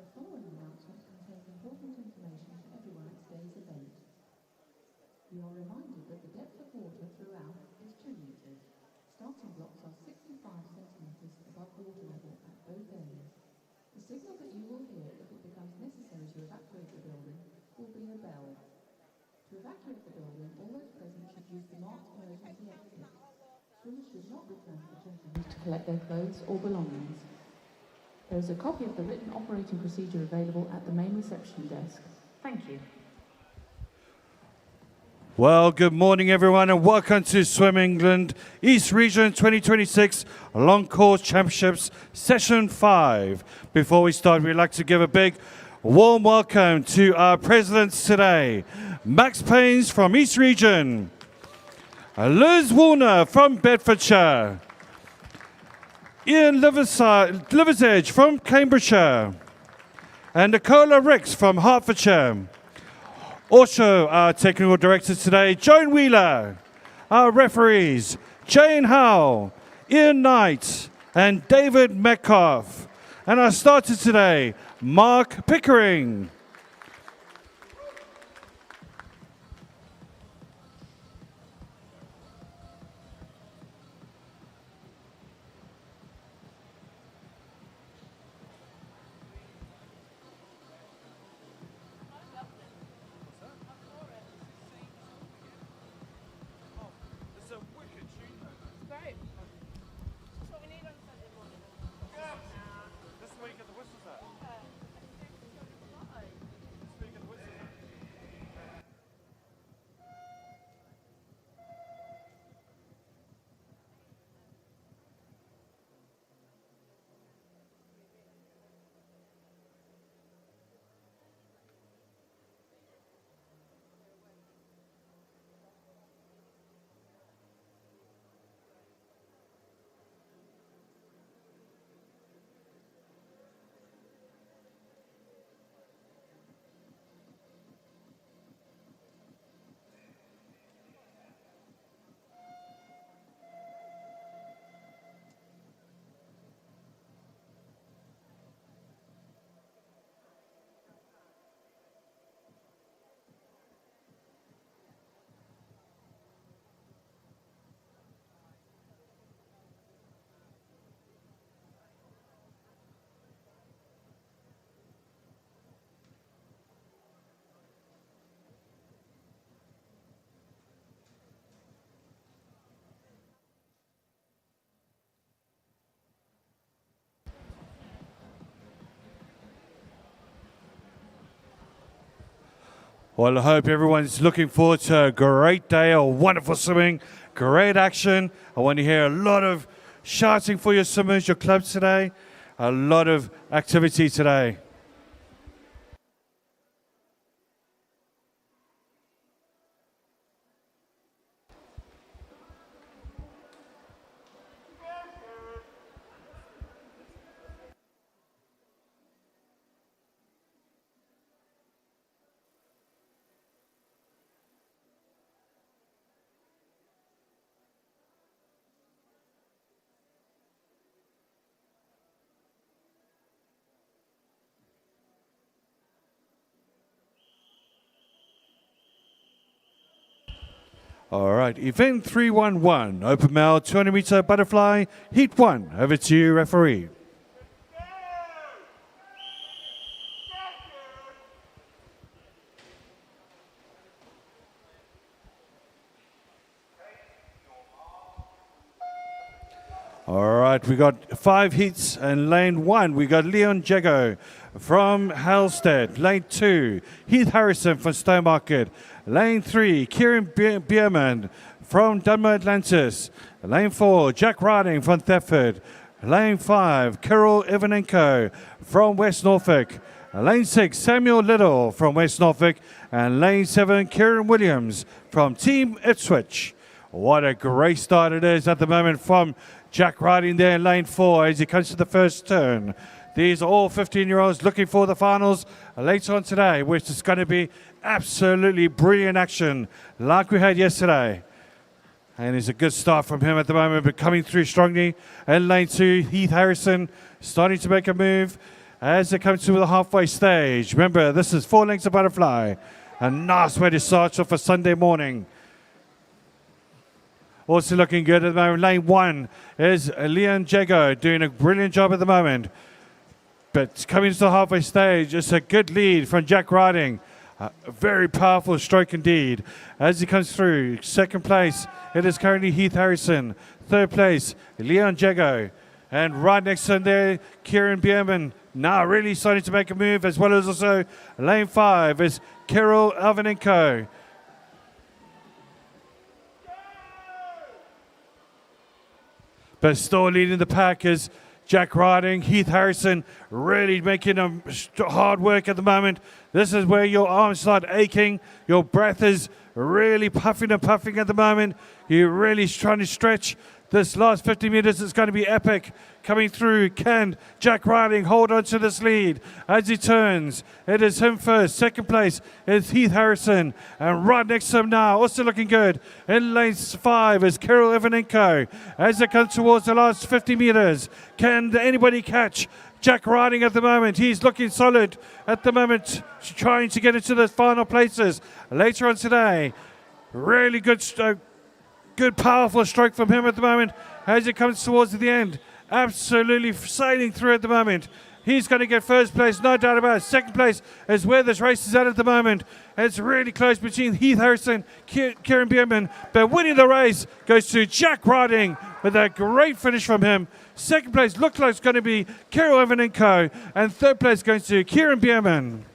The following announcement contains important information for everyone at today's event. You are reminded that the depth of water throughout is 2 metres. Starting blocks are 65 centimetres above water level at both ends. The signal that you will hear if it becomes necessary to evacuate the building will be a bell. To evacuate the building, all those present should use the marked emergency exit. Swimmers should not return to the changing rooms to collect their clothes or belongings. There is a copy of the written operating procedure available at the main reception desk. Thank you. Well, good morning, everyone, and welcome to Swim England East Region 2026 Long Course Championships Session 5. Before we start, we'd like to give a big warm welcome to our presidents today. Max Paynes from East Region, Liz Warner from Bedfordshire, Ian Liversedge from Cambridgeshire, and Nicola Ricks from Hertfordshire. Also, our technical directors today, Joan Wheeler. Our referees, Jane Howell, Ian Knight, and David Metcalf. And our starters today, Mark Pickering. Well, I hope everyone's looking forward to a great day of wonderful swimming, great action. I want to hear a lot of shouting for your swimmers, your clubs today, a lot of activity today. All right, event 311, open male 200 meter butterfly, heat 1. Over to you, referee. All right, we got 5 heats in lane 1. We got Leon Jago from Halstead. Lane 2, Heath Harrison from Stowmarket. Lane 3, Kieran Bierman from Dunmer Atlantis. Lane 4, Jack Riding from Thetford. Lane 5, Kirill Ivanenko from West Norfolk. Lane 6, Samuel Little from West Norfolk. And Lane 7, Kieran Williams from Team Ipswich. What a great start it is at the moment from Jack Riding there in lane 4 as he comes to the first turn. These are all 15-year-olds looking for the finals later on today, which is going to be absolutely brilliant action like we had yesterday. And it's a good start from him at the moment, but coming through strongly. In lane 2, Heath Harrison starting to make a move. as it comes to the halfway stage. Remember, this is 4 lengths of butterfly. A nice way to start off a Sunday morning. Also looking good at the moment. Lane 1 is Leon Jago doing a brilliant job at the moment. But coming to the halfway stage, it's a good lead from Jack Riding. A very powerful stroke indeed. As he comes through, second place, it is currently Heath Harrison. Third place, Leon Jago. And right next to him there, Kieran Bierman. Now really starting to make a move, as well as also lane 5 is Kirill Alvanenko. But still leading the pack is Jack Riding. Heath Harrison really making hard work at the moment. This is where your arms start aching. Your breath is really puffing and puffing at the moment. You're really trying to stretch. This last 50 meters is going to be epic. Coming through, can Jack Riding hold on to this lead as he turns? It is him first. Second place is Heath Harrison. And right next to him now, also looking good, in lane 5 is Kirill Ivanenko. As they come towards the last 50 meters, can anybody catch Jack Riding at the moment? He's looking solid at the moment, trying to get into the final places. Later on today, really good powerful stroke from him at the moment as it comes towards the end. Absolutely sailing through at the moment. He's going to get first place, no doubt about it. Second place is where this race is at the moment. It's really close between Heath Harrison, Kieran Bierman, but winning the race goes to Jack Riding with a great finish from him. Second place looks like it's going to be Kirill Ivanenko, and third place goes to Kieran Bierman.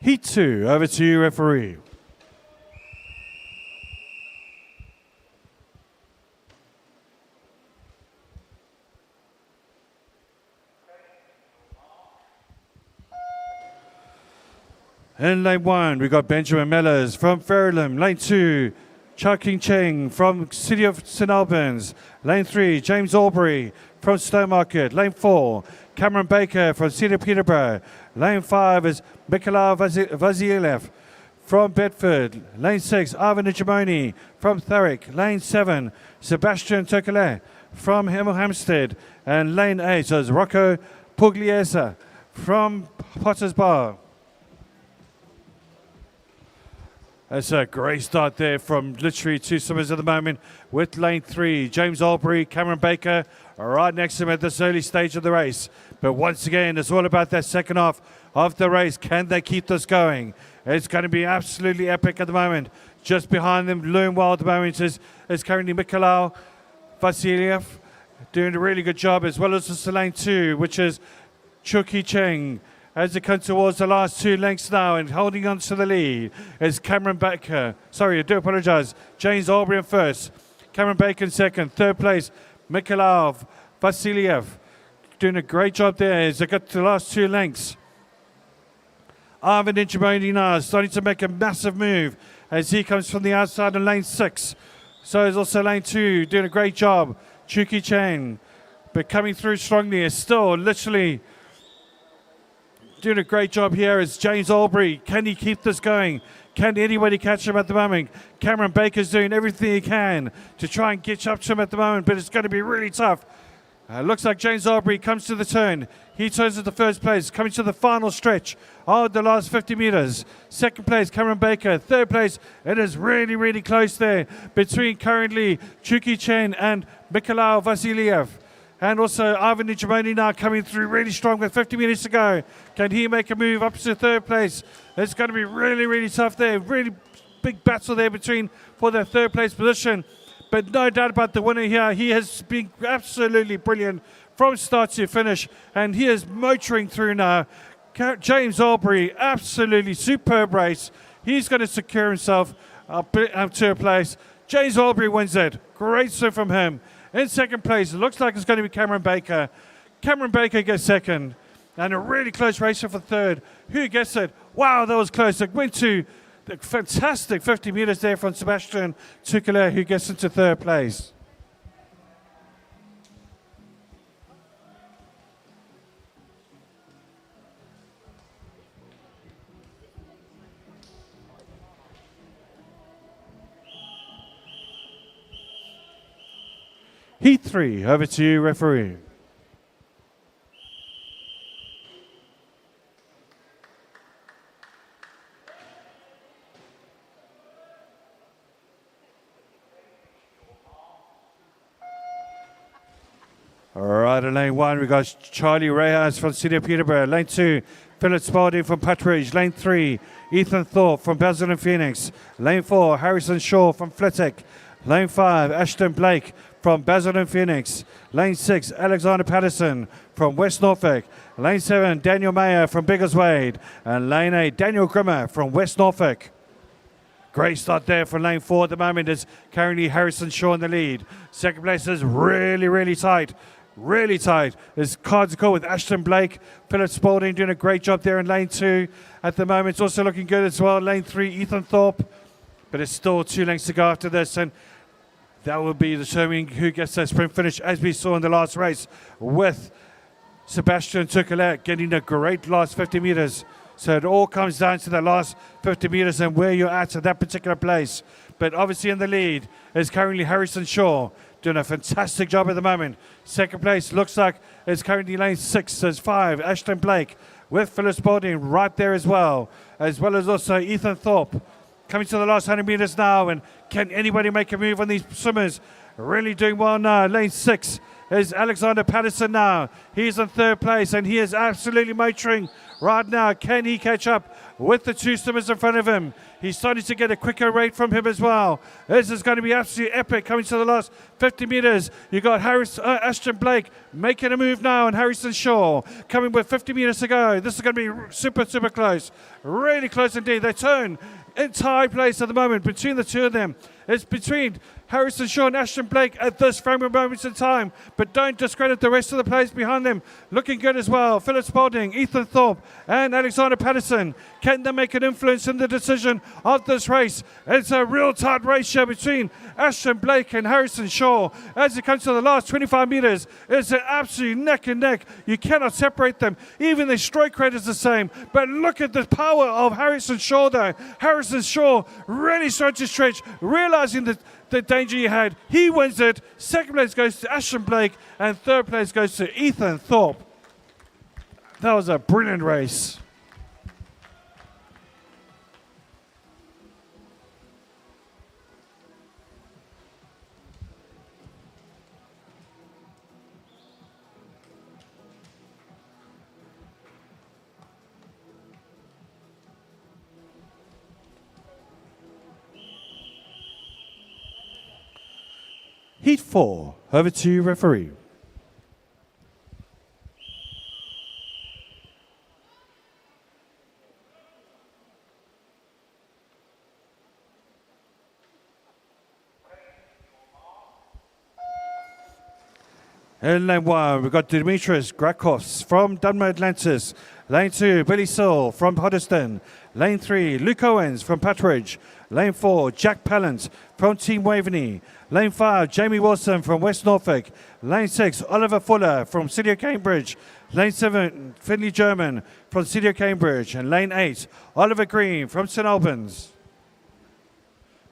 Heat 2, over to you, referee. In lane 1, we got Benjamin Mellors from Verulam. Lane 2, Chucking Cheng from City of St Albans. Lane 3, James Albury from Stowmarket. Lane 4, Cameron Baker from City of Peterborough. Lane 5 is Mikhail Vaziliev from Bedford. Lane 6, Ivan Ijimoni from Thurrock. Lane 7, Sebastian Turcolet from Hemel Hampstead. And lane 8 is Rocco Pugliese from Potters Bar. That's a great start there from literally 2 swimmers at the moment with lane 3, James Albury, Cameron Baker, right next to him at this early stage of the race. But once again, it's all about that second half of the race. Can they keep this going? It's going to be absolutely epic at the moment. Just behind them, Loom Wild at the moment is currently Mikhail Vasiliev doing a really good job, as well as the lane 2, which is Chuki Cheng. As it comes towards the last 2 lengths now and holding on to the lead is Cameron Baker. Sorry, I do apologize. James Albury in first. Cameron Baker in second. Third place, Mikhail Vasiliev. Doing a great job there as they got to the last 2 lengths. Ivan Ijimoni now starting to make a massive move as he comes from the outside in lane 6. So is also lane 2 doing a great job. Chuki Chen, but coming through strongly is still literally doing a great job here is James Albury. Can he keep this going? Can anybody catch him at the moment? Cameron Baker's doing everything he can to try and get up to him at the moment, but it's going to be really tough. Looks like James Albury comes to the turn. He turns into first place, coming to the final stretch of the last 50 meters. Second place, Cameron Baker. Third place, it is really, really close there between currently Chuki Chen and Mikhail Vasiliev. And also Ivan Ijimoni now coming through really strong with 50 minutes to go. Can he make a move up to third place? It's going to be really, really tough there. Really big battle there for the third place position. But no doubt about the winner here. He has been absolutely brilliant from start to finish. And he is motoring through now. James Albury, absolutely superb race. He's going to secure himself up to a place. James Albury wins it. Great swim from him. In second place, it looks like it's going to be Cameron Baker. Cameron Baker gets second. And a really close race for third. Who gets it? Wow, that was close. It went to the fantastic 50 meters there from Sebastian Tukele, who gets into third place. Heat 3, over to you, referee. All right, in lane 1, we got Charlie Reyes from City of Peterborough. Lane 2, Philip Spalding from Patridge. Lane 3, Ethan Thorpe from Basel and Phoenix. Lane 4, Harrison Shaw from Flitwick. Lane 5, Ashton Blake from Basel and Phoenix. Lane 6, Alexander Patterson from West Norfolk. Lane 7, Daniel Mayer from Biggleswade. And Lane 8, Daniel Grimmer from West Norfolk. Great start there for lane 4 at the moment. Is currently Harrison Shaw in the lead. Second place is really tight. Really tight. There's cards to call with Ashton Blake. Philip Spalding doing a great job there in lane 2. At the moment, it's also looking good as well. Lane 3, Ethan Thorpe. But it's still 2 lengths to go after this. And that will be determining who gets that sprint finish, as we saw in the last race with Sebastian Tukele getting a great last 50 meters. So it all comes down to the last 50 meters and where you're at that particular place. But obviously in the lead is currently Harrison Shaw, doing a fantastic job at the moment. Second place looks like it's currently lane 6. There's 5, Ashton Blake with Philip Spalding right there as well as also Ethan Thorpe. Coming to the last 100 meters now, and can anybody make a move on these swimmers? Really doing well now. Lane 6 is Alexander Patterson now. He's in third place, and he is absolutely motoring right now. Can he catch up with the 2 swimmers in front of him? He's starting to get a quicker rate from him as well. This is going to be absolutely epic. Coming to the last 50 meters, you got Ashton Blake making a move now, and Harrison Shaw coming with 50 meters to go. This is going to be super close. Really close indeed. They turn in tie place at the moment between the two of them. It's between Harrison Shaw and Ashton Blake at this frame of moments in time, but don't discredit the rest of the players behind them. Looking good as well. Philip Spalding, Ethan Thorpe, and Alexander Patterson. Can they make an influence in the decision of this race? It's a real tight race here between Ashton Blake and Harrison Shaw. As it comes to the last 25 meters, it's an absolute neck and neck. You cannot separate them. Even the stroke rate is the same. But look at the power of Harrison Shaw though. Harrison Shaw really starting to stretch, realizing that the danger he had. He wins it. Second place goes to Ashton Blake, and third place goes to Ethan Thorpe. That was a brilliant race. Heat 4, over to you, referee. In lane 1, we've got Dimitris Grakos from Dunmo Atlantis. Lane 2, Billy Sill from Hoddesdon. Lane 3, Luke Owens from Patridge. Lane 4, Jack Pallant from Team Waveney. Lane 5, Jamie Wilson from West Norfolk. Lane 6, Oliver Fuller from City of Cambridge. Lane 7, Finley German from City of Cambridge. And Lane 8, Oliver Green from St Albans.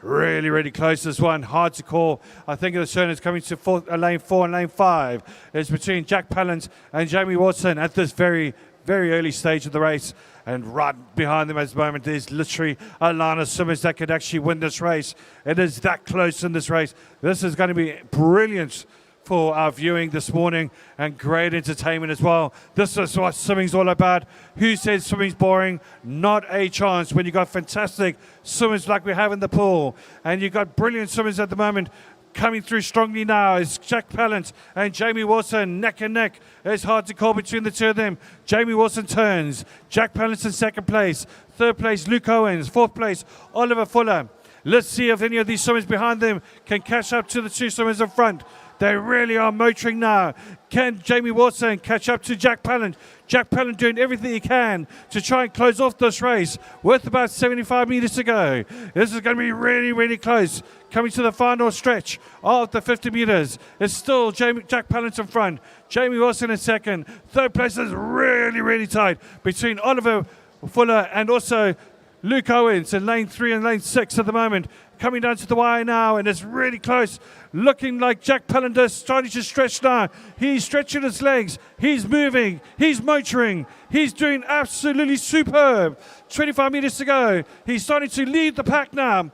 Really close, this one. Hard to call. I think the turn is coming to lane 4 and lane 5. It's between Jack Pallant and Jamie Watson at this very early stage of the race. And right behind them at the moment, there's literally a line of swimmers that could actually win this race. It is that close in this race. This is going to be brilliant for our viewing this morning and great entertainment as well. This is what swimming's all about. Who says swimming's boring? Not a chance when you got fantastic swimmers like we have in the pool. And you got brilliant swimmers at the moment. Coming through strongly now is Jack Pallant and Jamie Wilson, neck and neck. It's hard to call between the two of them. Jamie Wilson turns. Jack Pallant's in second place. Third place, Luke Owens. Fourth place, Oliver Fuller. Let's see if any of these swimmers behind them can catch up to the two swimmers in front. They really are motoring now. Can Jamie Wilson catch up to Jack Pallant? Jack Pallant doing everything he can to try and close off this race with about 75 meters to go. This is going to be really, really close. Coming to the final stretch of the 50 meters. It's still Jack Pallant in front. Jamie Wilson in second. Third place is really, really tight between Oliver Fuller and also Luke Owens in lane 3 and lane 6 at the moment. Coming down to the wire now, and it's really close. Looking like Jack Pallant is starting to stretch now. He's stretching his legs. He's moving. He's motoring. He's doing absolutely superb. 25 meters to go. He's starting to lead the pack now.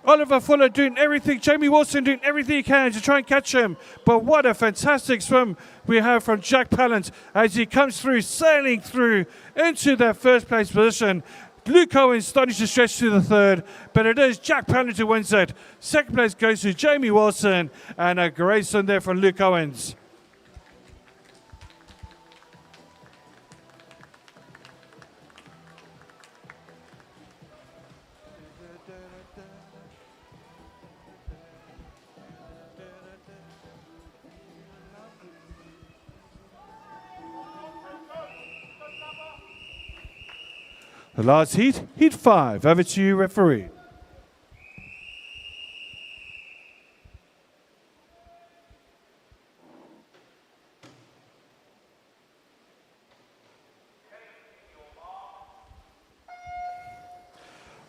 Oliver Fuller doing everything. Jamie Wilson doing everything he can to try and catch him. But what a fantastic swim we have from Jack Pallant as he comes through, sailing through into that first place position. Luke Owens starting to stretch to the third, but it is Jack Pallant who wins it. Second place goes to Jamie Wilson, and a great swim there from Luke Owens. The last heat, heat 5. Over to you, referee.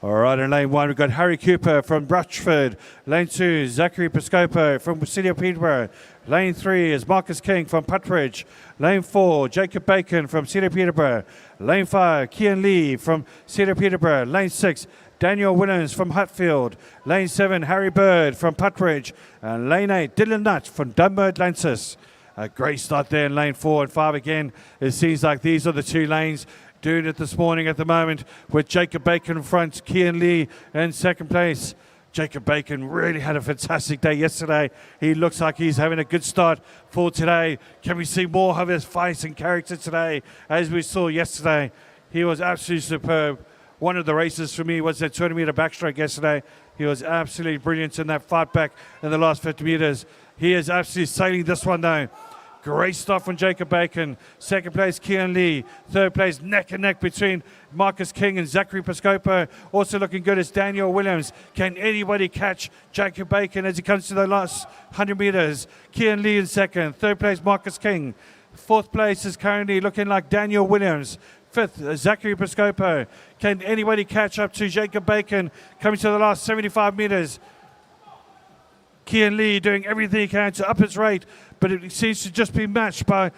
All right, in lane 1, we've got Harry Cooper from Bratchford. Lane 2, Zachary Piscopo from City of Peterborough. Lane 3 is Marcus King from Puttridge. Lane 4, Jacob Bacon from City of Peterborough. Lane 5, Kian Lee from City of Peterborough. Lane 6, Daniel Williams from Hatfield. Lane 7, Harry Bird from Puttridge. And Lane 8, Dylan Nutt from Dunbar Atlantis. A great start there in lane 4 and 5 again. It seems like these are the two lanes doing it this morning at the moment, with Jacob Bacon in front, Kian Lee in second place. Jacob Bacon really had a fantastic day yesterday. He looks like he's having a good start for today. Can we see more of his fight and character today as we saw yesterday? He was absolutely superb. One of the races for me was that 20-meter backstroke yesterday. He was absolutely brilliant in that fight back in the last 50 meters. He is absolutely sailing this one though. Great stuff from Jacob Bacon. Second place, Kian Lee. Third place, neck and neck between Marcus King and Zachary Piscopo. Also looking good is Daniel Williams. Can anybody catch Jacob Bacon as he comes to the last 100 meters? Kian Lee in second. Third place, Marcus King. Fourth place is currently looking like Daniel Williams. Fifth, Zachary Piscopo. Can anybody catch up to Jacob Bacon coming to the last 75 meters? Kian Lee doing everything he can to up his rate, but it seems to just be matched by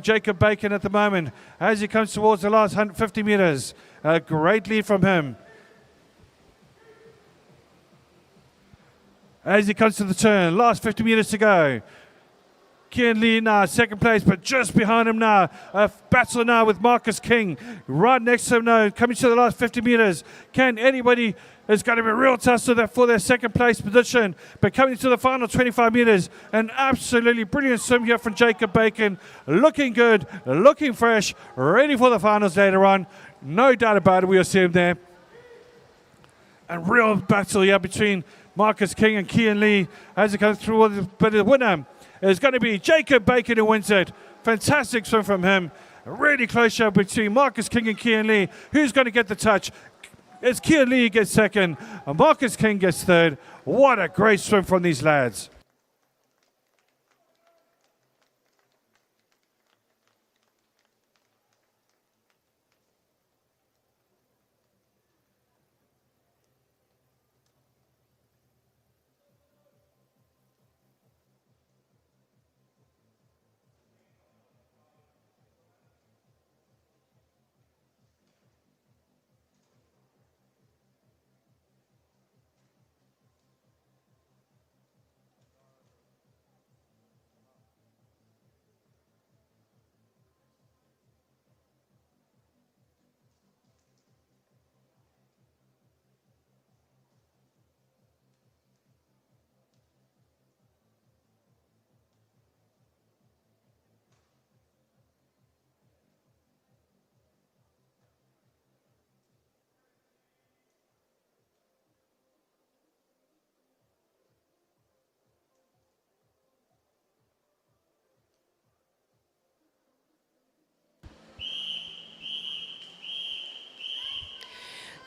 Jacob Bacon at the moment as he comes towards the last 150 meters. A great lead from him. As he comes to the turn, last 50 meters to go. Kian Lee now second place, but just behind him now, a battle now with Marcus King. Right next to him now, coming to the last 50 meters. Can anybody... It's going to be a real tussle for their second place position. But coming to the final 25 meters, an absolutely brilliant swim here from Jacob Bacon. Looking good, looking fresh, ready for the finals later on. No doubt about it, we'll see him there. And real battle here between Marcus King and Kian Lee as it comes through. But the winner is going to be Jacob Bacon who wins it. Fantastic swim from him. A really close show between Marcus King and Kian Lee. Who's going to get the touch? It's Kian Lee gets second, and Marcus King gets third. What a great swim from these lads.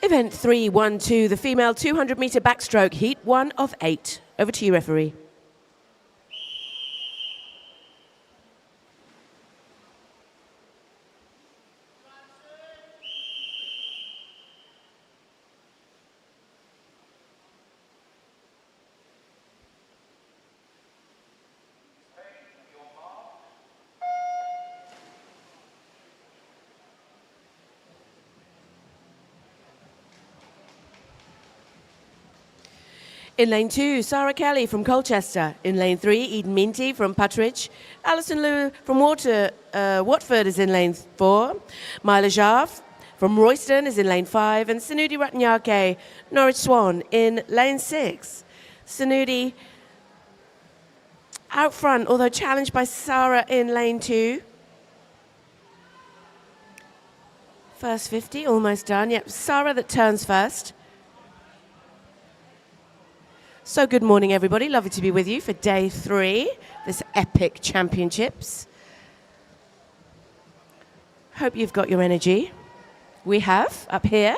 Event 3-1-2, the female 200-meter backstroke, heat 1 of 8. Over to you, referee. In lane 2, Sarah Kelly from Colchester. In lane 3, Eden Minty from Puttridge. Alison Liu from Watford is in lane 4. Myla Jarf from Royston is in lane 5. And Sunudi Ratnyake, Norwich Swan, in lane 6. Sunudi out front, although challenged by Sarah in lane 2. First 50, almost done. Yep, Sarah that turns first. So good morning, everybody. Lovely to be with you for day 3, this epic championships. Hope you've got your energy. We have, up here.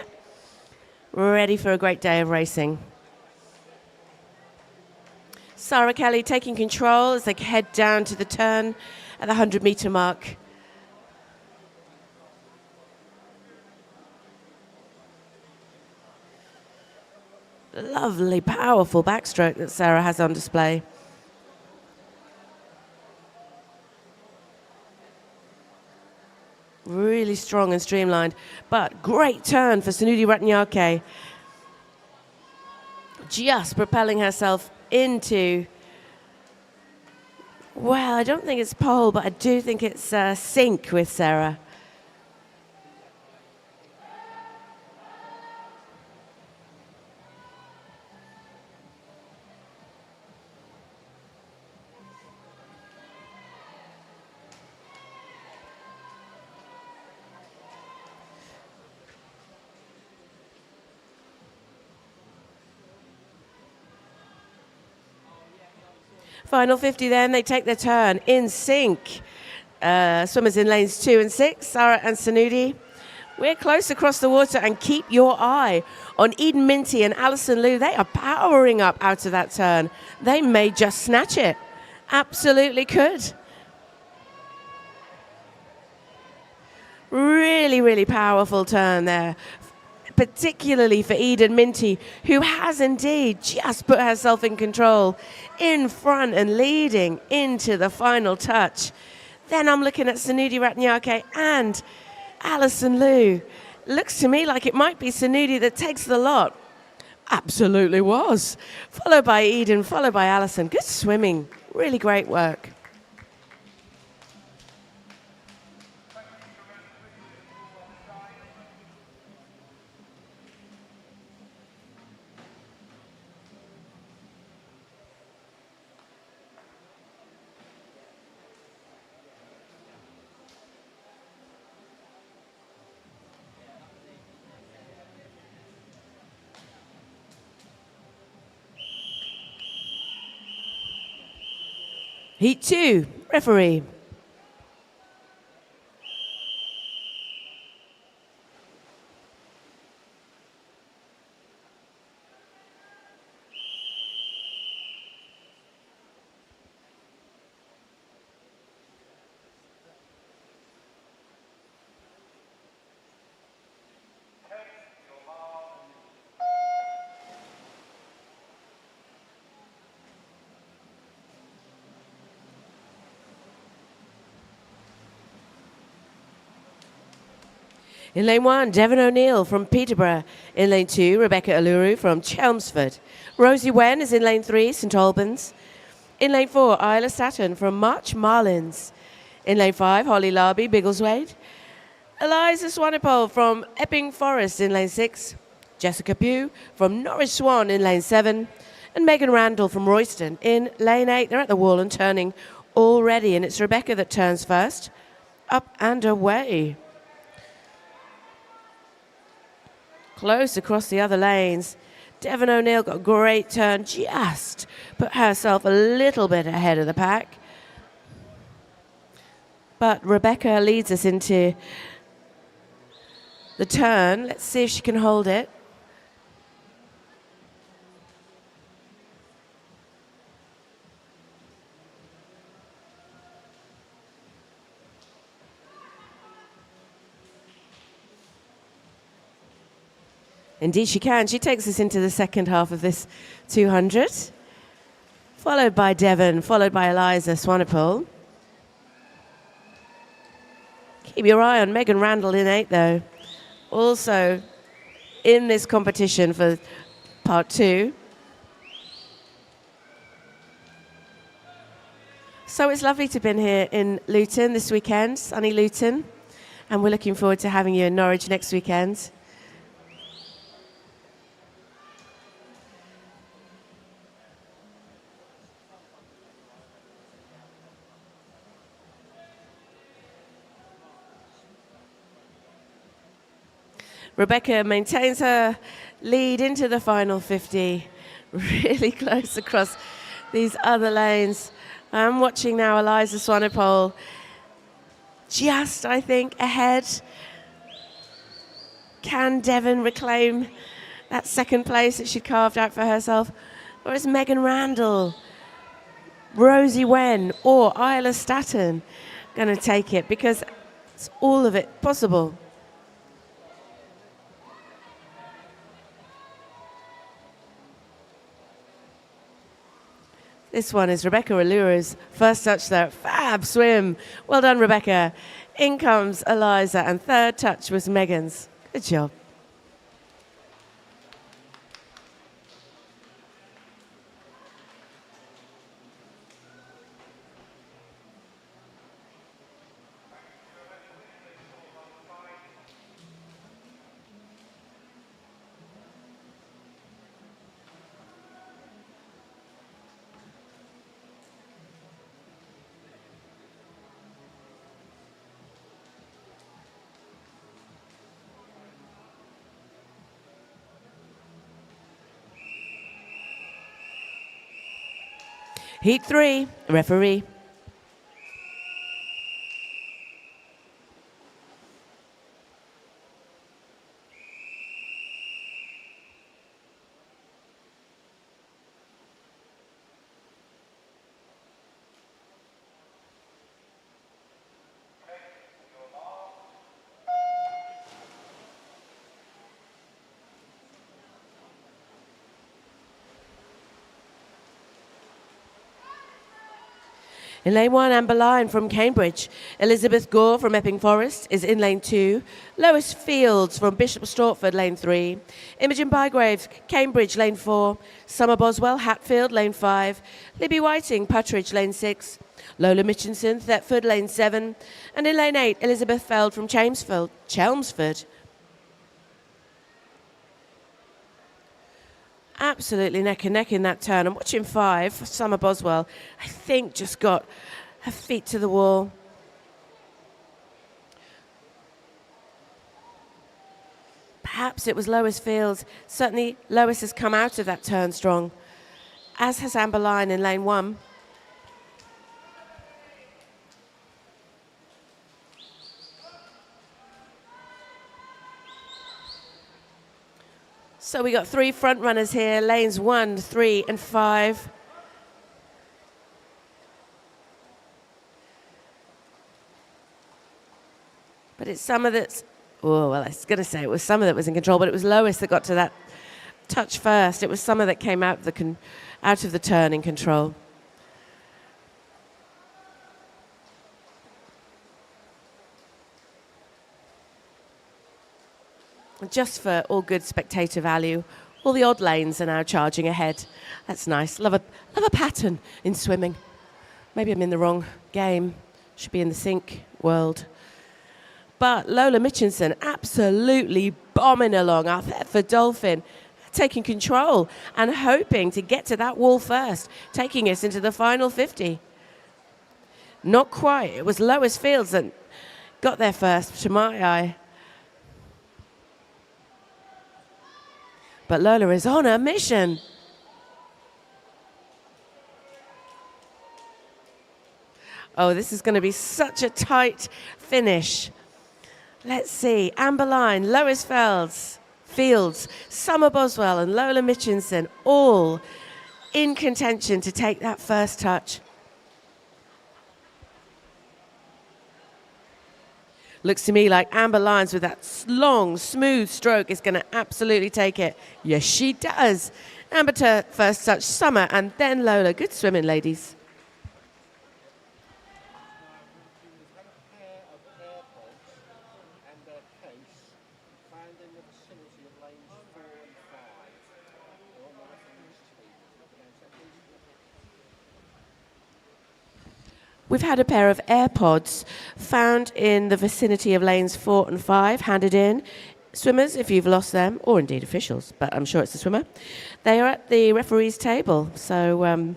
Ready for a great day of racing. Sarah Kelly taking control as they head down to the turn at the 100-meter mark. Lovely, powerful backstroke that Sarah has on display. Really strong and streamlined, but great turn for Sunudi Ratnyake. Just propelling herself into, well, I don't think it's pole, but I do think it's sink with Sarah. Final 50 then, they take their turn in sync. Swimmers in lanes 2 and 6, Sarah and Sunudi. We're close across the water, and keep your eye on Eden Minty and Alison Liu. They are powering up out of that turn. They may just snatch it. Absolutely could. Really, really powerful turn there, particularly for Eden Minty, who has indeed just put herself in control, in front and leading into the final touch. Then I'm looking at Sunudi Ratnyake and Alison Liu. Looks to me like it might be Sunudi that takes the lot. Absolutely was. Followed by Eden, followed by Alison. Good swimming. Really great work. Heat 2, referee. In lane 1, Devon O'Neill from Peterborough. In lane 2, Rebecca Aluru from Chelmsford. Rosie Wen is in lane 3, St Albans. In lane 4, Isla Saturn from March Marlins. In lane 5, Holly Larby, Biggleswade. Eliza Swanepoel from Epping Forest in lane 6. Jessica Pugh from Norwich Swan in lane 7. And Megan Randall from Royston in lane 8. They're at the wall and turning already, and it's Rebecca that turns first. Up and away. Close across the other lanes. Devon O'Neill got a great turn, just put herself a little bit ahead of the pack. But Rebecca leads us into the turn. Let's see if she can hold it. Indeed she can. She takes us into the second half of this 200. Followed by Devon, followed by Eliza Swanepoel. Keep your eye on Megan Randall in 8, though. Also in this competition for part 2. So it's lovely to have been here in Luton this weekend, sunny Luton. And we're looking forward to having you in Norwich next weekend. Rebecca maintains her lead into the final 50, really close across these other lanes. I'm watching now Eliza Swanepoel just, I think, ahead. Can Devon reclaim that second place that she carved out for herself? Or is Megan Randall, Rosie Wen or Isla Staton going to take it? Because it's all of it possible. This one is Rebecca Aluru's first touch there. Fab swim. Well done, Rebecca. In comes Eliza, and third touch was Megan's. Good job. Heat 3, referee. In lane 1, Amber Lyon from Cambridge. Elizabeth Gore from Epping Forest is in lane 2. Lois Fields from Bishop Stortford, lane 3. Imogen Bygrave, Cambridge, lane 4. Summer Boswell, Hatfield, lane 5. Libby Whiting, Puttridge, lane 6. Lola Mitchinson, Thetford, lane 7. And in lane 8, Elizabeth Feld from Chelmsford. Absolutely neck and neck in that turn. I'm watching 5, Summer Boswell. I think just got her feet to the wall. Perhaps it was Lois Fields. Certainly Lois has come out of that turn strong, as has Amber Lyon in lane 1. So we got 3 front runners here, lanes 1, 3 and 5. But it's Summer that's, oh, well, I was going to say it was Summer that was in control, but it was Lois that got to that touch first. It was Summer that came out of the turn in control. Just for all good spectator value, all the odd lanes are now charging ahead. That's nice. Love a pattern in swimming. Maybe I'm in the wrong game. Should be in the sink world. But Lola Mitchinson absolutely bombing along. Our Thetford Dolphin taking control and hoping to get to that wall first, taking us into the final 50. Not quite. It was Lois Fields that got there first, to my eye. But Lola is on a mission. Oh, this is going to be such a tight finish. Let's see. Amber Line, Lois Fields, Summer Boswell and Lola Mitchinson all in contention to take that first touch. Looks to me like Amber Lyons with that long, smooth stroke is going to absolutely take it. Yes, she does. Amber to first touch, Summer, and then Lola. Good swimming, ladies. We've had a pair of AirPods found in the vicinity of lanes 4 and 5, handed in. Swimmers, if you've lost them, or indeed officials, but I'm sure it's a swimmer, they are at the referee's table. So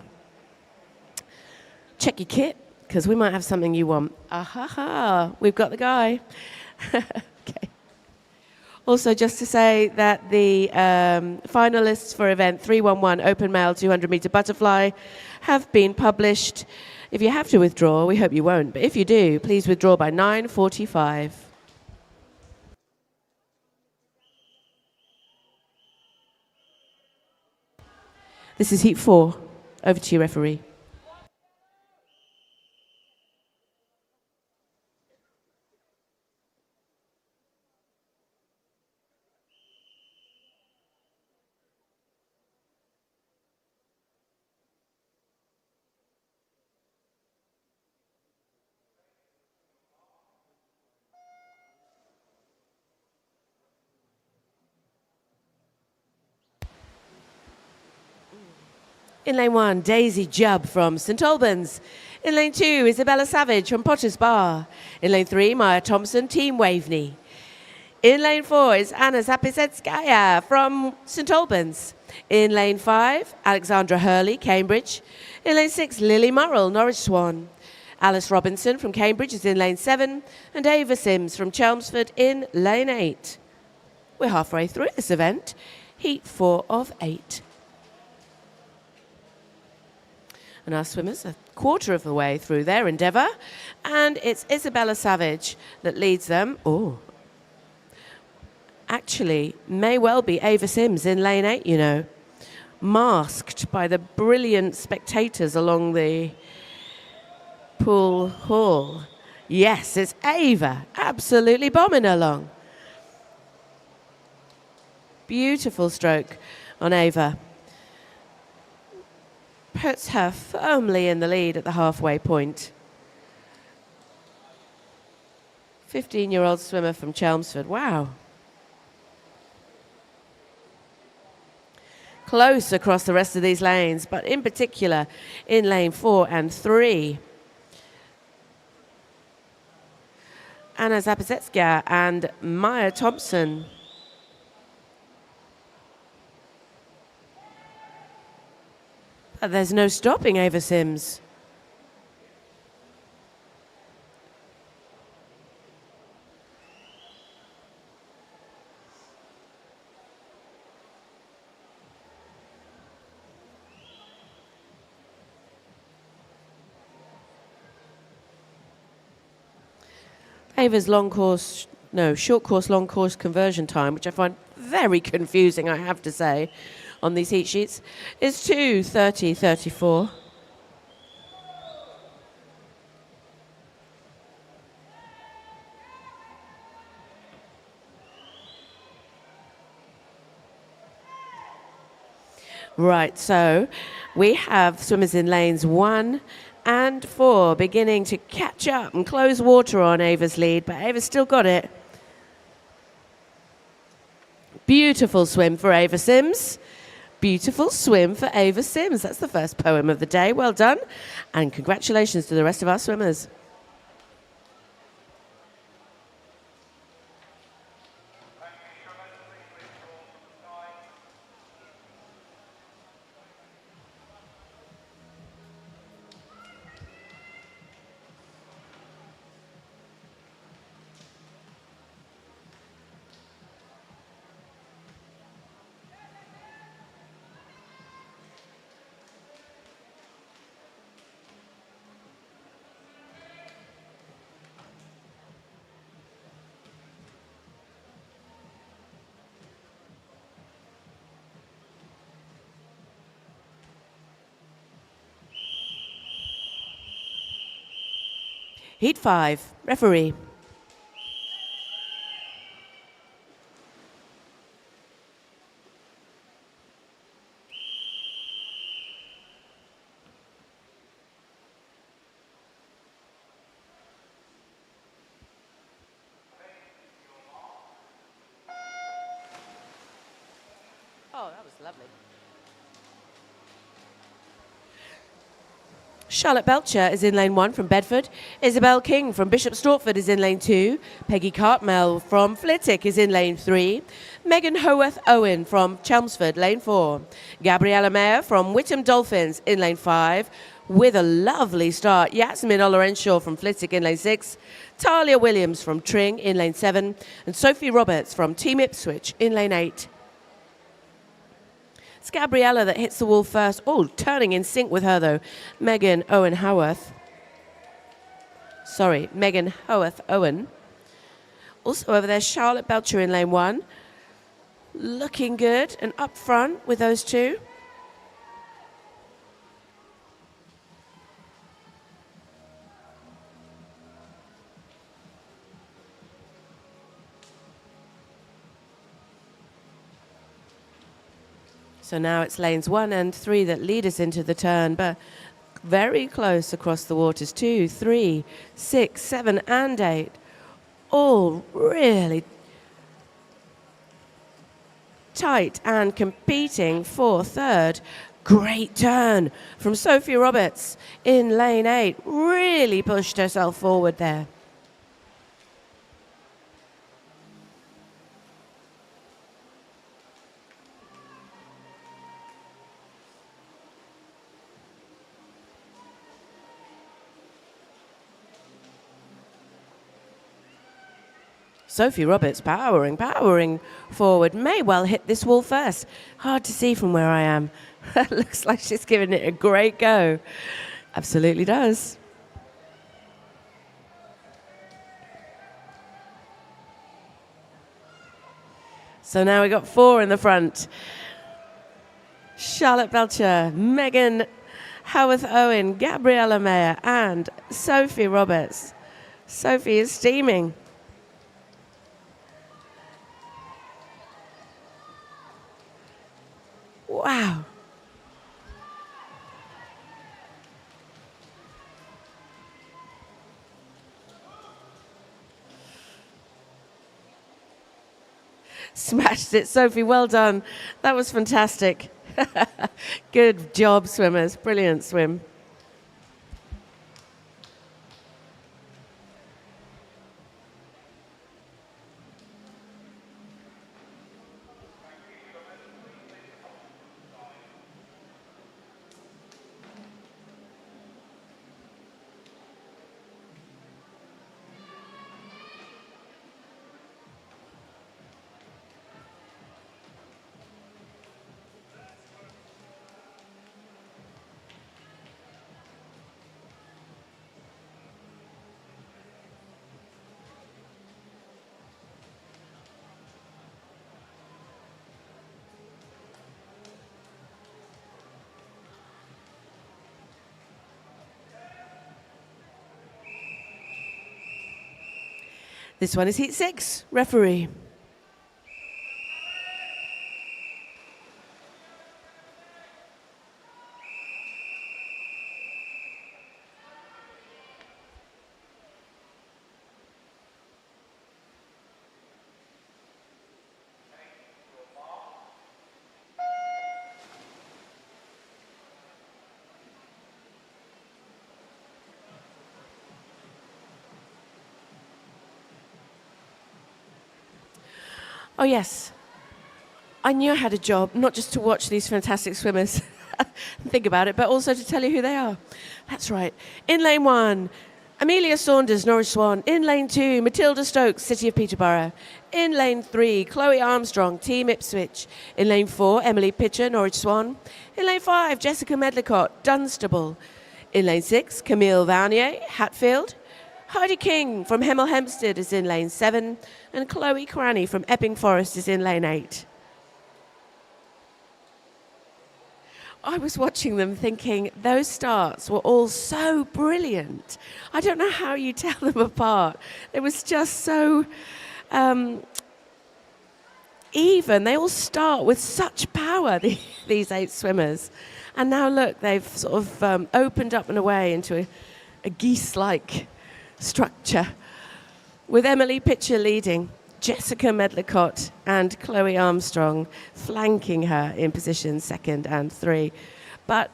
check your kit, because we might have something you want. Ah-ha-ha, we've got the guy. Okay. Also, just to say that the finalists for event 311 Open Male 200-metre Butterfly have been published. If you have to withdraw, we hope you won't, but if you do, please withdraw by 9:45. This is heat 4. Over to you, referee. In lane 1, Daisy Jubb from St Albans. In lane 2, Isabella Savage from Potter's Bar. In lane 3, Maya Thompson, Team Waveney. In lane 4 is Anna Zapisetskaya from St Albans. In lane 5, Alexandra Hurley, Cambridge. In lane 6, Lily Murrell, Norwich Swan. Alice Robinson from Cambridge is in lane 7, and Ava Sims from Chelmsford in lane 8. We're halfway through this event, heat 4 of 8. And our swimmers are a quarter of the way through their endeavour. And it's Isabella Savage that leads them. Oh, actually, may well be Ava Sims in lane 8, you know. Masked by the brilliant spectators along the pool hall. Yes, it's Ava, absolutely bombing along. Beautiful stroke on Ava. Puts her firmly in the lead at the halfway point. 15-year-old swimmer from Chelmsford. Wow. Close across the rest of these lanes, but in particular in lane 4 and 3. Anna Zapisetska and Maya Thompson. But there's no stopping Ava Sims. Ava's short course, long course conversion time, which I find very confusing, I have to say, on these heat sheets, is 2:30:34. Right, so we have swimmers in lanes 1 and 4 beginning to catch up and close water on Ava's lead, but Ava's still got it. Beautiful swim for Ava Sims. Beautiful swim for Ava Sims. That's the first poem of the day. Well done. And congratulations to the rest of our swimmers. Heat 5, referee. Oh, that was lovely. Charlotte Belcher is in lane 1 from Bedford. Isabel King from Bishop Stortford is in lane 2. Peggy Cartmel from Flitwick is in lane 3. Megan Howarth Owen from Chelmsford, lane 4. Gabriella Mayer from Whittam Dolphins in lane 5. With a lovely start, Yasmin Olorenshaw from Flitwick in lane 6. Talia Williams from Tring in lane 7. And Sophie Roberts from Team Ipswich in lane 8. It's Gabriella that hits the wall first. Oh, turning in sync with her, though. Megan Howarth Owen. Also over there, Charlotte Belcher in lane 1. Looking good and up front with those two. So now it's lanes 1 and 3 that lead us into the turn, but very close across the waters. 2, 3, 6, 7, and 8. All really tight and competing for third. Great turn from Sophie Roberts in lane 8. Really pushed herself forward there. Sophie Roberts powering forward. May well hit this wall first. Hard to see from where I am. Looks like she's giving it a great go. Absolutely does. So now we got 4 in the front. Charlotte Belcher, Megan Howarth Owen, Gabriella Mayer, and Sophie Roberts. Sophie is steaming. Wow. Smashed it, Sophie. Well done. That was fantastic. Good job, swimmers. Brilliant swim. This one is heat 6, referee. Oh, yes. I knew I had a job, not just to watch these fantastic swimmers, think about it, but also to tell you who they are. That's right. In lane 1, Amelia Saunders, Norwich Swan. In lane 2, Matilda Stokes, City of Peterborough. In lane 3, Chloe Armstrong, Team Ipswich. In lane 4, Emily Pitcher, Norwich Swan. In lane 5, Jessica Medlicott, Dunstable. In lane 6, Camille Vanier, Hatfield. Heidi King from Hemel Hempstead is in lane 7, and Chloe Cranny from Epping Forest is in lane 8. I was watching them thinking those starts were all so brilliant. I don't know how you tell them apart. It was just so even. They all start with such power, these 8 swimmers. And now look, they've sort of opened up and away into a geese-like structure, with Emily Pitcher leading, Jessica Medlicott and Chloe Armstrong flanking her in positions 2nd and 3, but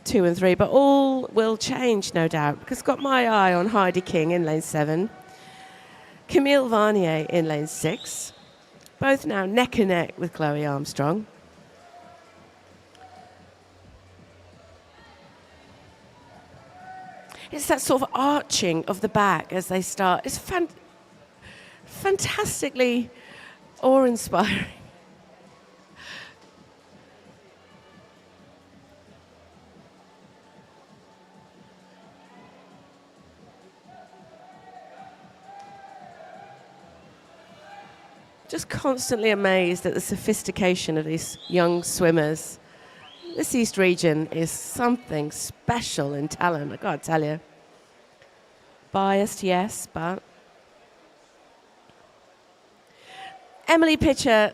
2 and 3. But all will change, no doubt, because got my eye on Heidi King in lane 7, Camille Varnier in lane 6, both now neck and neck with Chloe Armstrong. It's that sort of arching of the back as they start. It's fantastically awe-inspiring. Just constantly amazed at the sophistication of these young swimmers. This East region is something special in talent, I gotta tell you. Biased, yes, but Emily Pitcher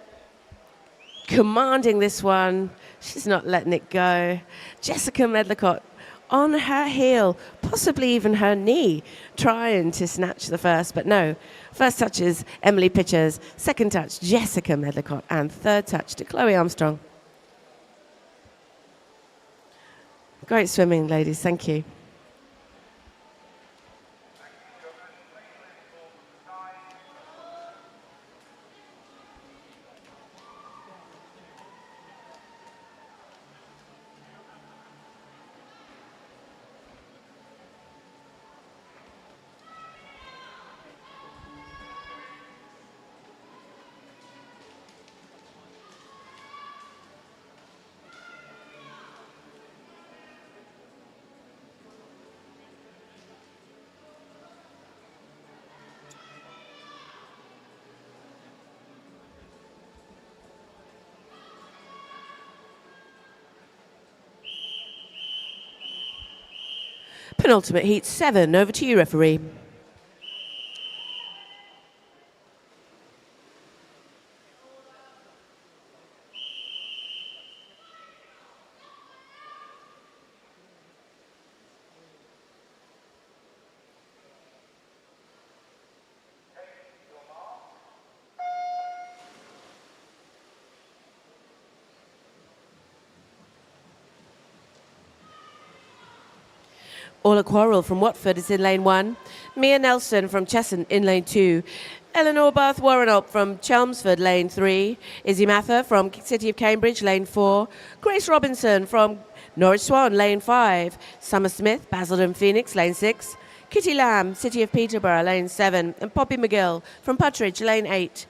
commanding this one. She's not letting it go. Jessica Medlicott on her heel, possibly even her knee, trying to snatch the first, but no. First touch is Emily Pitcher's, second touch Jessica Medlicott, and third touch to Chloe Armstrong. Great swimming, ladies. Thank you. Penultimate heat 7. Over to you, referee. Orla Quarrell from Watford is in lane 1. Mia Nelson from Cheshunt in lane 2. Eleanor Bath Warrenop from Chelmsford, lane 3. Izzy Mather from City of Cambridge, lane 4. Grace Robinson from Norwich Swan, lane 5. Summer Smith, Basildon Phoenix, lane 6. Kitty Lamb, City of Peterborough, lane 7. And Poppy McGill from Puttridge, lane 8.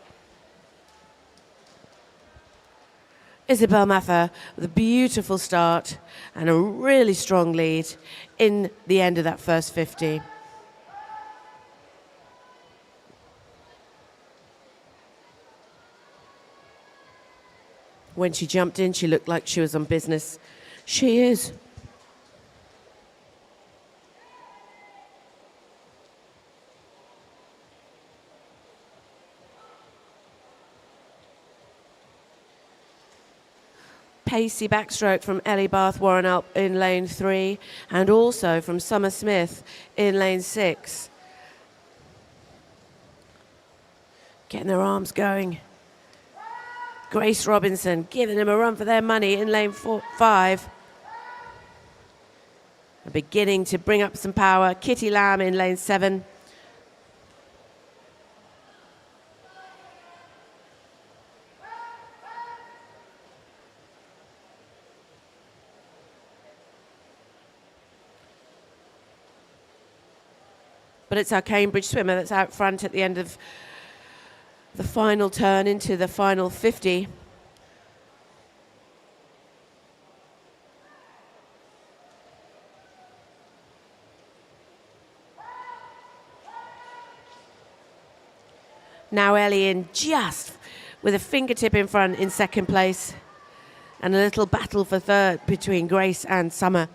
Isabel Mather with a beautiful start and a really strong lead in the end of that first 50. When she jumped in, she looked like she was on business. She is. Pacey backstroke from Ellie Bath Warrenop in lane 3 and also from Summer Smith in lane 6. Getting their arms going. Grace Robinson giving them a run for their money in lane 5. Beginning to bring up some power. Kitty Lamb in lane 7. But it's our Cambridge swimmer that's out front at the end of the final turn into the final 50. Now Ellie in just with a fingertip in front in second place. And a little battle for third between Grace and Summer.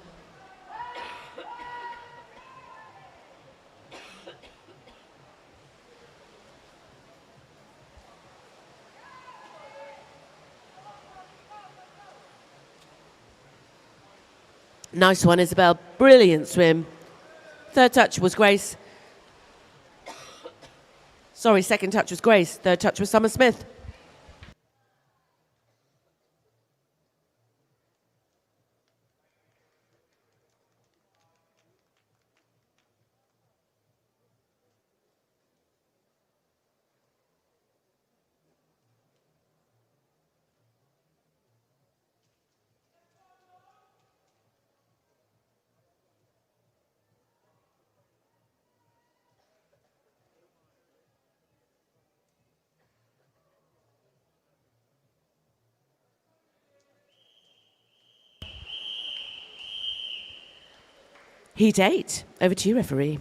Nice one, Isabel. Brilliant swim. Third touch was Grace. Sorry, second touch was Grace. Third touch was Summer Smith. Heat 8. Over to you, referee.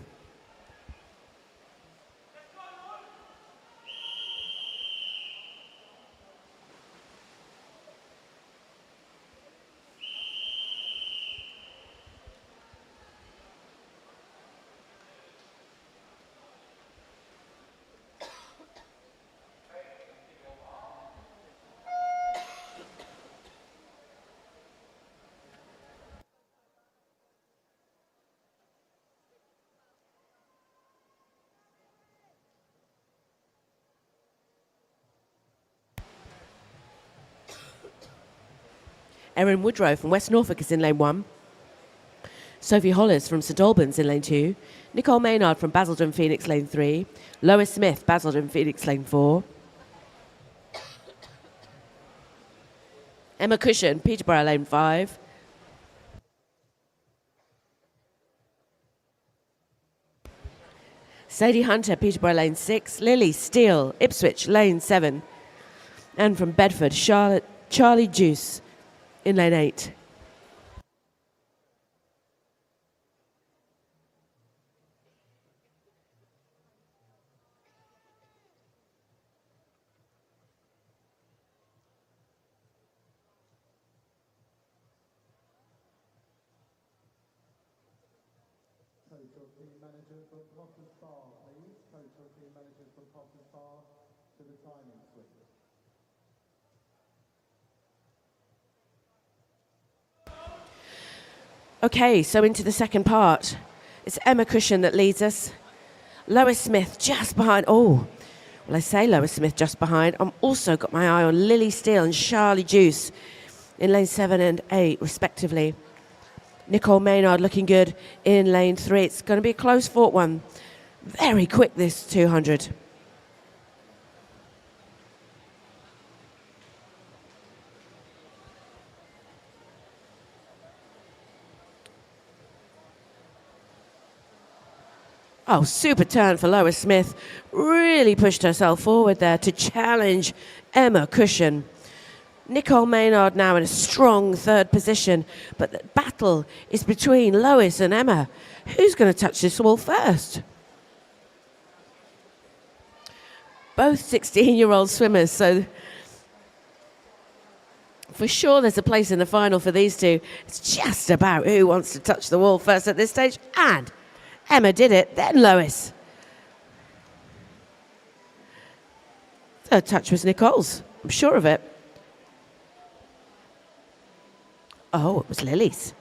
Erin Woodrow from West Norfolk is in lane 1. Sophie Hollis from St Albans in lane 2. Nicole Maynard from Basildon Phoenix lane 3. Lois Smith, Basildon Phoenix lane 4. Emma Cushion, Peterborough lane 5. Sadie Hunter, Peterborough lane 6. Lily Steele, Ipswich lane 7. And from Bedford, Charlie Juice in lane 8. Total team manager from Potters Bar, please. Total team manager from Potters Bar to the timing switch. Okay, so into the second part. It's Emma Cushion that leads us. Lois Smith just behind. Oh, well, I say Lois Smith just behind. I've also got my eye on Lily Steele and Charlie Juice in lane 7 and 8, respectively. Nicole Maynard looking good in lane 3. It's going to be a close fought one. Very quick, this 200. Oh, super turn for Lois Smith. Really pushed herself forward there to challenge Emma Cushion. Nicole Maynard now in a strong third position, but the battle is between Lois and Emma. Who's going to touch this wall first? Both 16-year-old swimmers, so for sure there's a place in the final for these two. It's just about who wants to touch the wall first at this stage, and Emma did it, then Lois. Third touch was Nicole's, I'm sure of it. Oh, it was Lily's.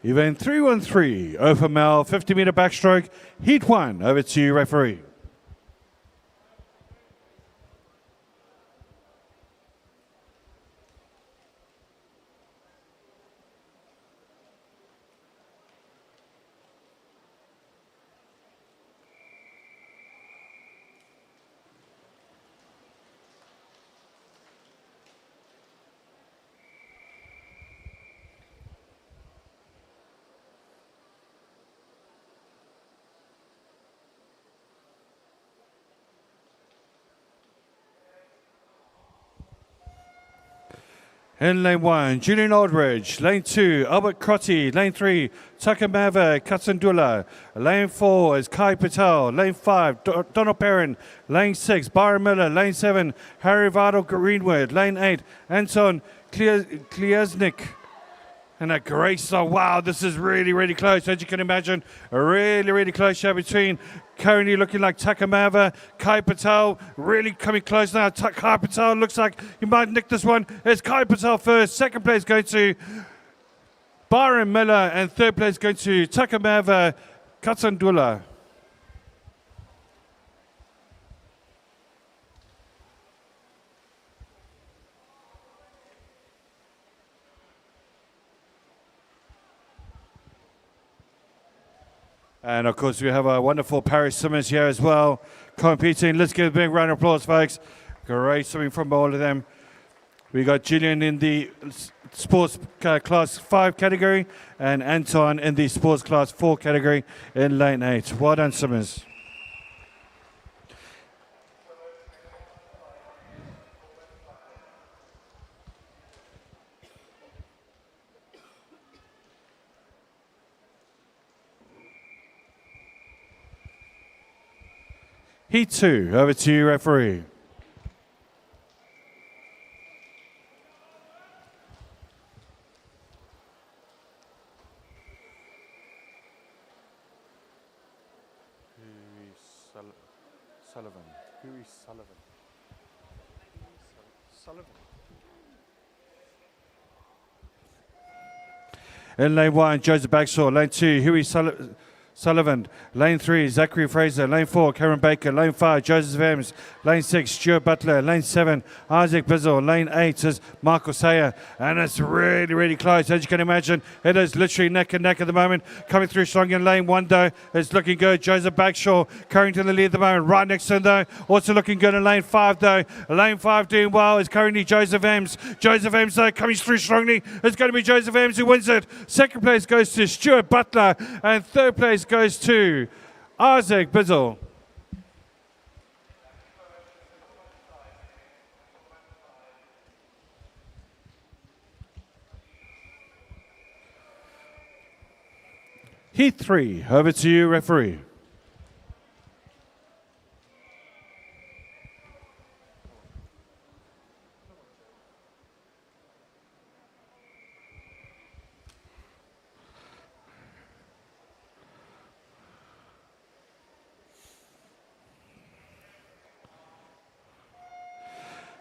Event 313, open male 50-meter backstroke, heat 1. Over to you, referee. In lane 1, Julian Aldridge. Lane 2, Albert Crotty. Lane 3, Takamava Katsandula. Lane 4 is Kai Patel. Lane 5, Donald Perrin. Lane 6, Byron Miller. Lane 7, Harry Vardell Greenwood. Lane 8, Anton Kliaznik. And a great start. Wow, this is really, really close. As you can imagine, a really, really close show between currently looking like Takamava, Kai Patel, really coming close now. Kai Patel looks like he might nick this one. It's Kai Patel first. Second place going to Byron Miller. And third place going to Takamava Katsandula. And of course, we have our wonderful Paris Simmons here as well, competing. Let's give a big round of applause, folks. Great swimming from all of them. We got Gillian in the sports class 5 category and Anton in the sports class 4 category in lane 8. Well done, Simmons. Heat 2, over to you, referee. Sullivan. Who is Sullivan? Sullivan. In lane 1, Joseph Bagshaw. Lane 2, Huey Sullivan. Lane 3, Zachary Fraser. Lane 4, Karen Baker. Lane 5, Joseph Ems. Lane 6, Stuart Butler. Lane 7, Isaac Bizzle. Lane 8 is Michael Sayer. And it's really, really close. As you can imagine, it is literally neck and neck at the moment. Coming through strong in lane 1, though. It's looking good. Joseph Bagshaw currently in the lead at the moment. Right next to him, though. Also looking good in lane 5, though. Lane 5 doing well is currently Joseph Ems. Joseph Ems, though, coming through strongly. It's going to be Joseph Ems who wins it. Second place goes to Stuart Butler. And third place goes to Isaac Bizzle. Heat 3, over to you, referee.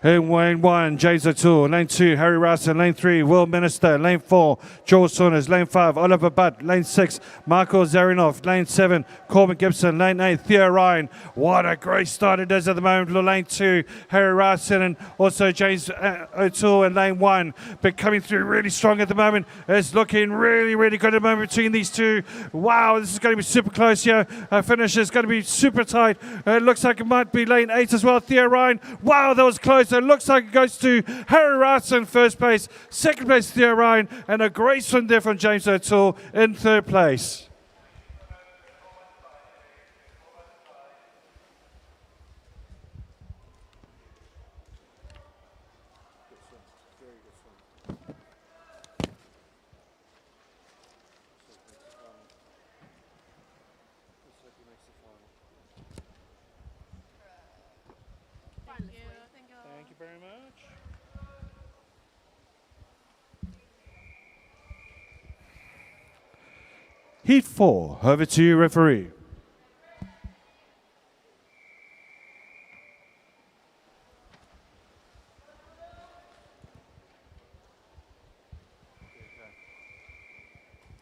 In lane 1, James O'Toole. Lane 2, Harry Rowson. Lane 3, Will Minister. Lane 4, George Saunders. Lane 5, Oliver Butt. Lane 6, Michael Zarinoff. Lane 7, Corbin Gibson. Lane 8, Theo Ryan. What a great start it is at the moment. Lane 2, Harry Rowson and also James O'Toole in lane 1. But coming through really strong at the moment. It's looking really, really good at the moment between these two. Wow, this is going to be super close here. Finish is going to be super tight. It looks like it might be lane 8 as well. Theo Ryan. Wow, that was close. It looks like it goes to Harry Rowson first place. Second place, Theo Ryan. And a great swim there from James O'Toole in third place. Thank you very much. Heat 4, over to you, referee.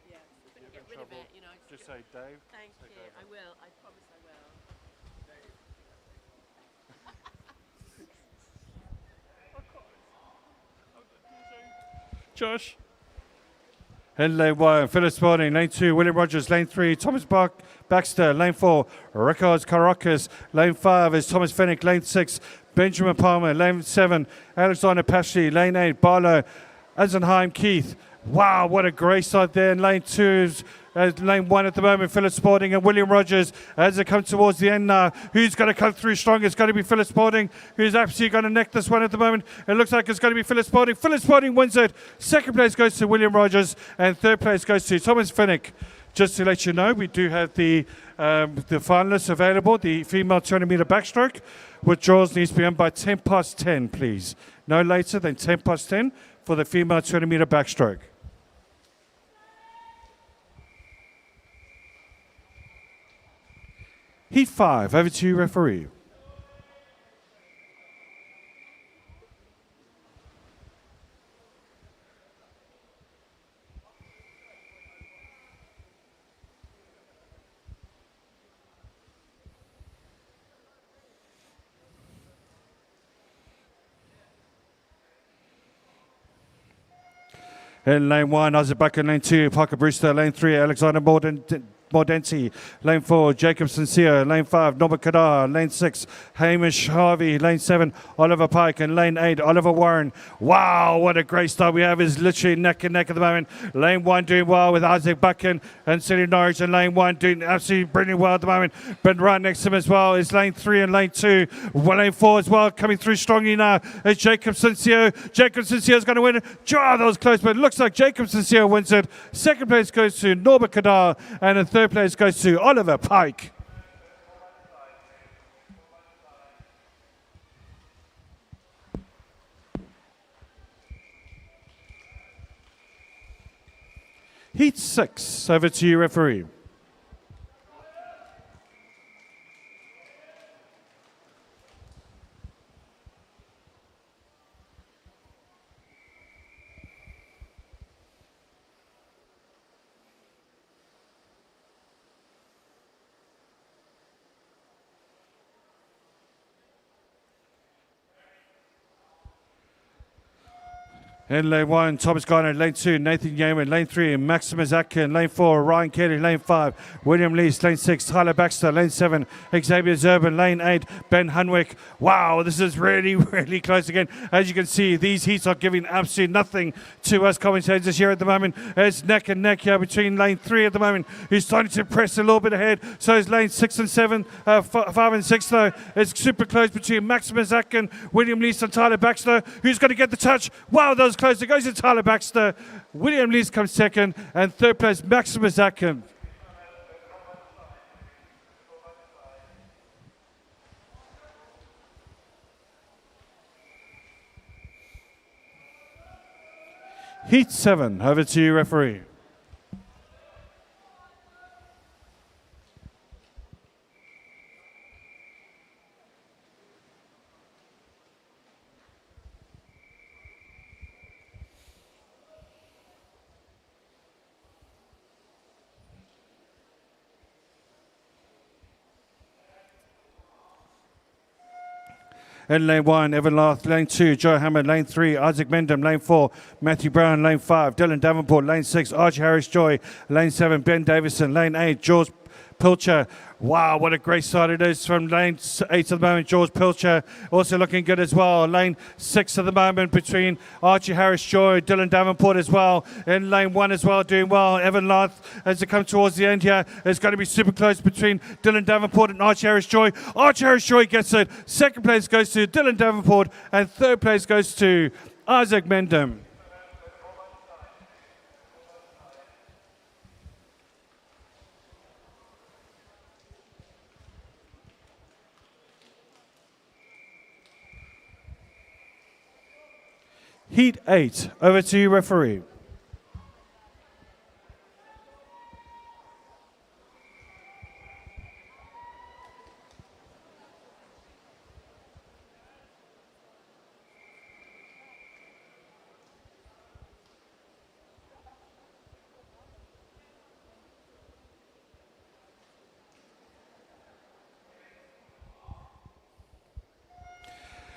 Yes. Just say Dave. Thank you. I will. I promise I will. Josh. In lane 1, Philip Spalding. Lane 2, William Rogers. Lane 3, Thomas Baxter. Lane 4, Ricardo Karakis. Lane 5 is Thomas Fennick. Lane 6, Benjamin Palmer. Lane 7, Alexander Pashley. Lane 8, Barlow Eisenheim Keith. Wow, what a great start there. In lane 2 is lane 1 at the moment, Philip Spalding and William Rogers as they come towards the end now. Who's going to come through strong? It's going to be Philip Spalding, who's absolutely going to neck this one at the moment. It looks like it's going to be Philip Spalding. Philip Spalding wins it. Second place goes to William Rogers, and third place goes to Thomas Fennick. Just to let you know, we do have the finalists available, the female 200-meter backstroke. Withdrawals needs to be done by 10 past 10, please. No later than 10 past 10 for the female 200-meter backstroke. Heat 5, over to you, referee. In lane 1, Isaac Buck in lane 2, Parker Brewster, lane 3, Alexander Mordensi, lane 4, Jacob Sincere, lane 5, Norbert Kadar, lane 6, Hamish Harvey, lane 7, Oliver Pike, and lane 8, Oliver Warren. Wow, what a great start we have. Is literally neck and neck at the moment. Lane 1 doing well with Isaac Buchan and Sidney Norwich, and lane 1 doing absolutely brilliant well at the moment. But right next to him as well is lane 3 and lane 2. Well, lane 4 as well, coming through strongly now is Jacob Sincere. Jacob Sincere is going to win it. That was close, but it looks like Jacob Sincere wins it. Second place goes to Norbert Kadar, and the third place goes to Oliver Pike. Heat 6, over to you, referee. In lane 1, Thomas Garner. Lane 2, Nathan Yeaman. Lane 3, Maximus Atkin. Lane 4, Ryan Kelly. Lane 5, William Lees. Lane 6, Tyler Baxter. Lane 7, Xavier Zerban. Lane 8, Ben Hunwick. Wow, this is really, really close again. As you can see, these heats are giving absolutely nothing to us commentators this year at the moment. It's neck and neck here between lane 3 at the moment, who's starting to press a little bit ahead. So is lane 6 and 7, 5 and 6 though. It's super close between Maximus Atkin, William Lees, and Tyler Baxter. Who's going to get the touch? Wow, that was close. It goes to Tyler Baxter. William Lees comes second, and third place Maximus Atkin. Heat 7, over to you, referee. In lane 1, Evan Larth. Lane 2, Joe Hammond. Lane 3, Isaac Mendham. Lane 4, Matthew Brown. Lane 5, Dylan Davenport. Lane 6, Archie Harris-Joy. Lane 7, Ben Davison. Lane 8, George Pilcher. Wow, what a great start it is from lane 8 at the moment. George Pilcher also looking good as well. Lane 6 at the moment between Archie Harris-Joy, Dylan Davenport as well. In lane 1 as well, doing well. Evan Larth, as they come towards the end here, it's going to be super close between Dylan Davenport and Archie Harris-Joy. Archie Harris-Joy gets it. Second place goes to Dylan Davenport, and third place goes to Isaac Mendham. Heat 8, over to you, referee.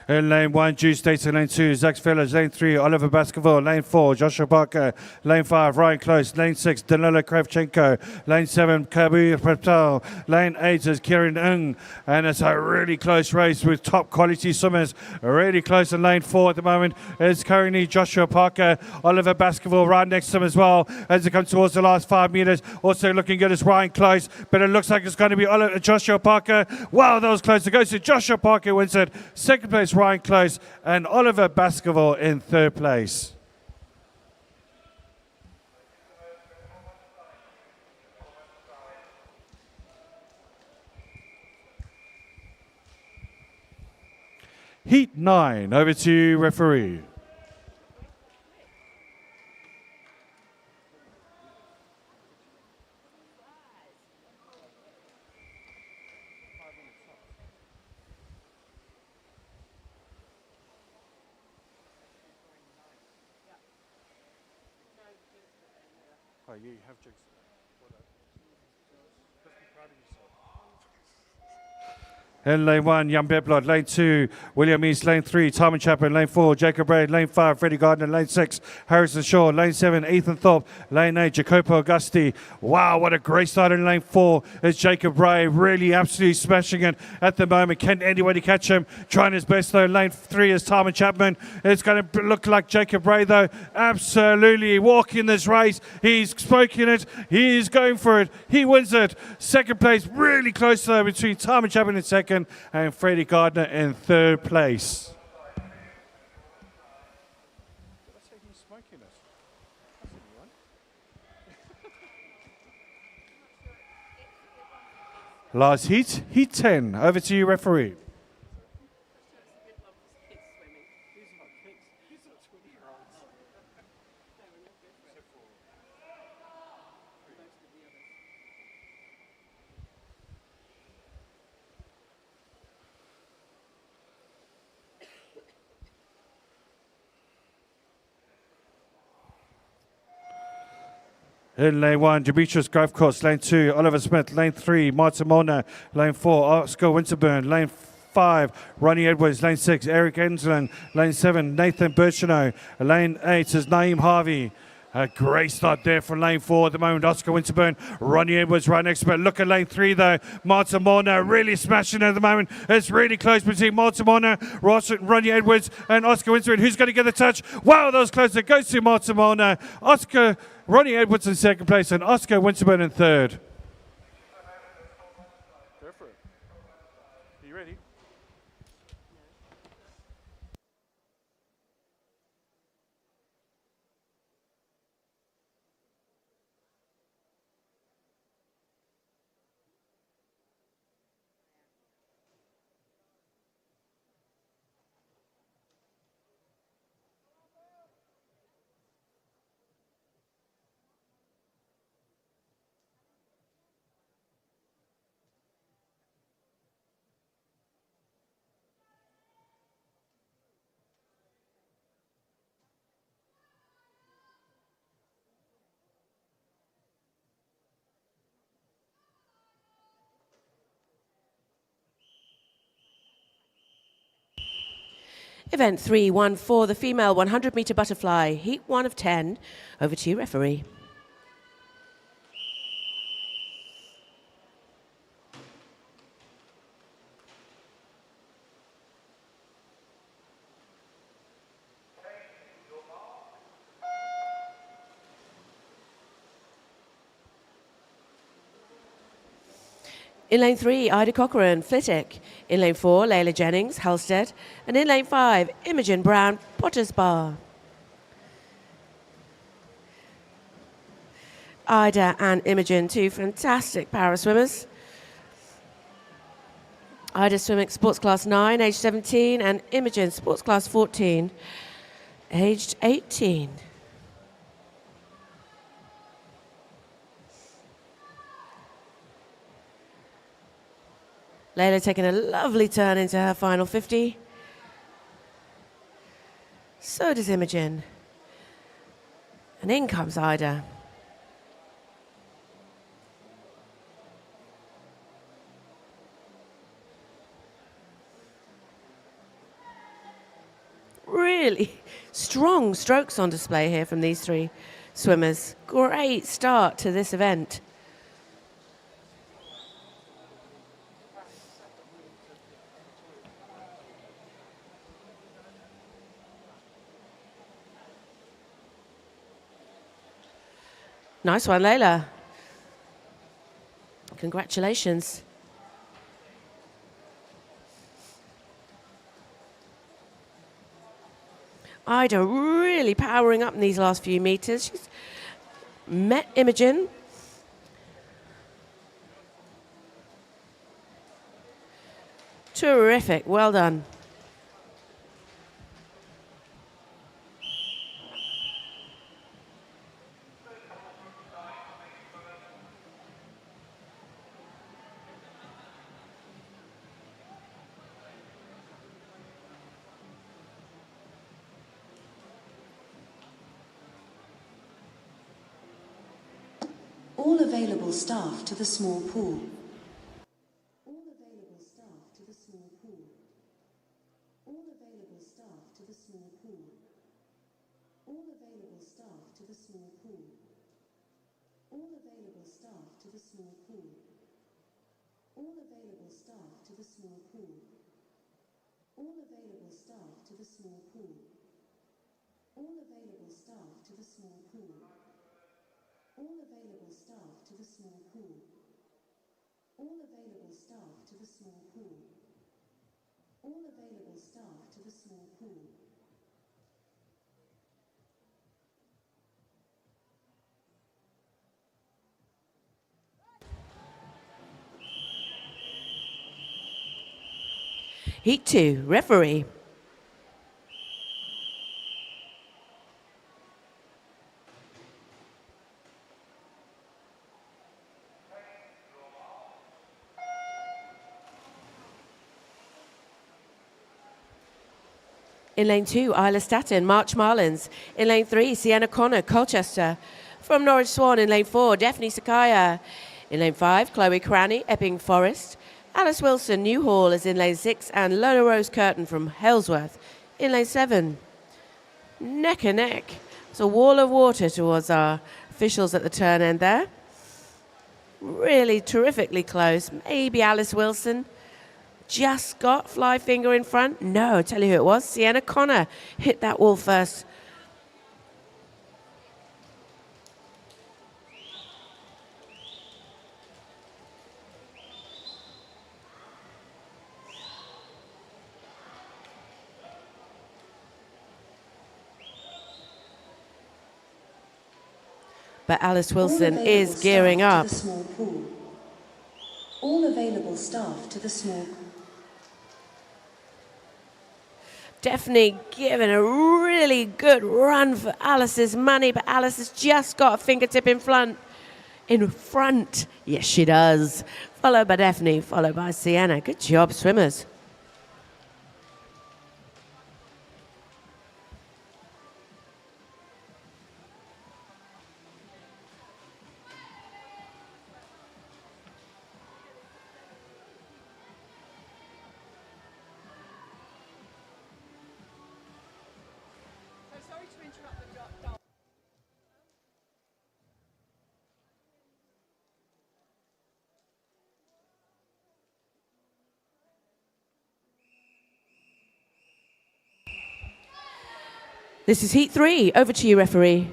In lane 1, Juice States in lane 2, Zax Fellas, lane 3, Oliver Baskerville, lane 4, Joshua Parker, lane 5, Ryan Close, lane 6, Danilo Kravchenko, lane 7, Kabir Patel, lane 8 is Kieran Ng, and it's a really close race with top quality swimmers, really close in lane 4 at the moment. It's currently Joshua Parker, Oliver Baskerville right next to him as well as it comes towards the last 5 meters. Also looking good is Ryan Close, but it looks like it's going to be Joshua Parker. Wow, that was close. It goes to Joshua Parker, wins it. Second place, Ryan Close, and Oliver Baskerville in third place. Heat 9, over to you, referee. Oh, you have jigs. In lane 1, Jan Beblot. Lane 2, William East. Lane 3, Simon Chapman. Lane 4, Jacob Braid. Lane 5, Freddie Gardner. Lane 6, Harrison Shaw. Lane 7, Ethan Thorpe. Lane 8, Jacopo Augusti. Wow, what a great start in lane 4. It's Jacob Braid really absolutely smashing it at the moment. Can anybody catch him? Trying his best though. Lane 3 is Simon Chapman. It's going to look like Jacob Braid though. Absolutely walking this race. He's spoken it. He's going for it. He wins it. Second place, really close though between Simon Chapman in second and Freddie Gardner in third place. Last heat, heat 10. Over to you, referee. In lane 1, Demetrius Grovecourse. Lane 2, Oliver Smith. Lane 3, Martin Molnar. Lane 4, Oscar Winterburn. Lane 5, Ronnie Edwards. Lane 6, Eric Enslin. Lane 7, Nathan Birchenow. Lane 8 is Naeem Harvey. A great start there from lane 4 at the moment. Oscar Winterburn, Ronnie Edwards right next to him. Look at lane 3 though. Martin Molnar really smashing at the moment. It's really close between Martin Molnar, Ronnie Edwards, and Oscar Winterburn. Who's going to get the touch? Wow, that was close. It goes to Martin Molnar. Ronnie Edwards in second place and Oscar Winterburn in third. Go for it. Are you ready? Event 314, the female 100-meter butterfly, heat 1 of 10. Over to you, referee. In lane 3, Ida Cochran, Flitwick. In lane 4, Layla Jennings, Halstead. And in lane 5, Imogen Brown, Potters Bar. Ida and Imogen, two fantastic para swimmers. Ida swimming sports class 9, aged 17, and Imogen sports class 14, aged 18. Layla taking a lovely turn into her final 50. So does Imogen. And in comes Ida. Really strong strokes on display here from these three swimmers. Great start to this event. Nice one, Layla. Congratulations. Ida really powering up in these last few meters. She's met Imogen. Terrific, well done. All available staff to the small pool. All available staff to the small pool. All available staff to the small pool. All available staff to the small pool. All available staff to the small pool. All available staff to the small pool. All available staff to the small pool. All available staff to the small pool. All available staff to the small pool. All available staff to the small pool. All available staff to the small pool. Heat 2, referee. In lane 2, Isla Staton, March Marlins. In lane 3, Sienna Connor, Colchester. From Norwich Swan in lane 4, Daphne Sakaya. In lane 5, Chloe Cranny, Epping Forest. Alice Wilson, Newhall is in lane 6, and Lola Rose Curtin from Halesworth in lane 7. Neck and neck. It's a wall of water towards our officials at the turn end there. Really terrifically close. Maybe Alice Wilson just got fly finger in front. No, I'll tell you who it was. Sienna Connor hit that wall first. But Alice Wilson is gearing up. All available staff to the small pool. Definitely giving a really good run for Alice's money, but Alice has just got a fingertip in front. Yes, she does. Followed by Daphne, followed by Sienna. Good job, swimmers. This is Heat 3. Over to you, referee.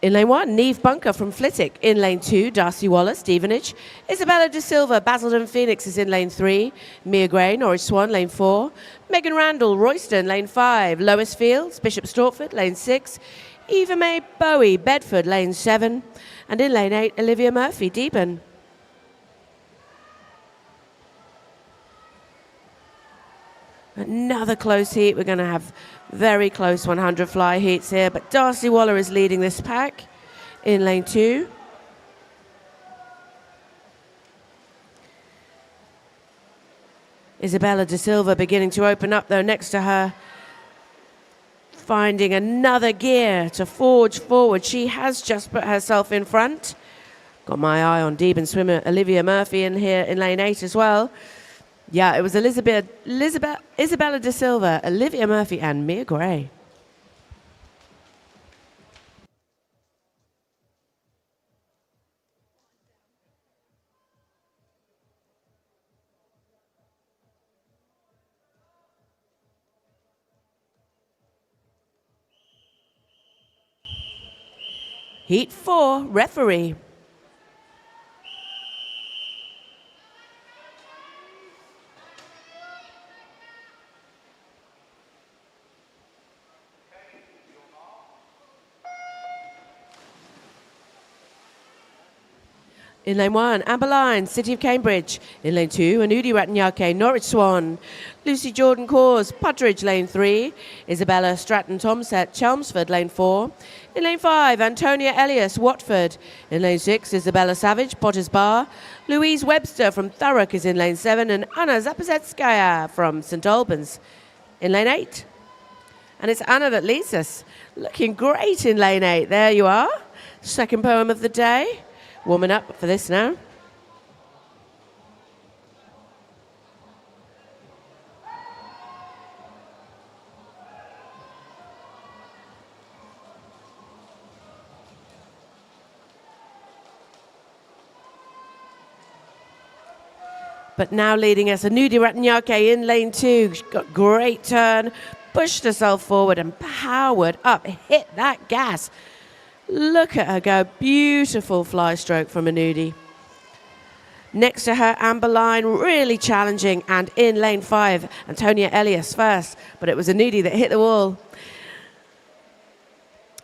In lane 1, Neve Bunker from Flitwick. In lane 2, Darcy Wallace, Stevenage. Isabella De Silva, Basildon Phoenix is in lane 3. Mia Gray, Norwich Swan, lane 4. Megan Randall, Royston, lane 5. Lois Fields, Bishop Stortford, lane 6. Eva May Bowie, Bedford, lane 7. And in lane 8, Olivia Murphy, Deben. Another close heat. We're going to have very close 100 fly heats here, but Darcy Waller is leading this pack in lane 2. Isabella De Silva beginning to open up though next to her, finding another gear to forge forward. She has just put herself in front. Got my eye on Deben swimmer Olivia Murphy in here in lane 8 as well. Yeah, it was Isabella De Silva, Olivia Murphy and Mia Gray. Heat 4, referee. In lane 1, Amber Line, City of Cambridge. In lane 2, Anudi Ratanyake, Norwich Swan. Lucy Jordan Cause, Puttridge, lane 3. Isabella Stratton Tomset, Chelmsford, lane 4. In lane 5, Antonia Elias, Watford. In lane 6, Isabella Savage, Potters Bar. Louise Webster from Thurrock is in lane 7. And Anna Zapozetskaya from St Albans in lane 8. And it's Anna that leads us. Looking great in lane 8. There you are. Second poem of the day. Warming up for this now. But now leading us, Anudi Ratanyake in lane 2. She got great turn, pushed herself forward and powered up, hit that gas. Look at her go. Beautiful fly stroke from Anudi. Next to her, Amber Line, really challenging. And in lane 5, Antonia Elias first. But it was Anudi that hit the wall.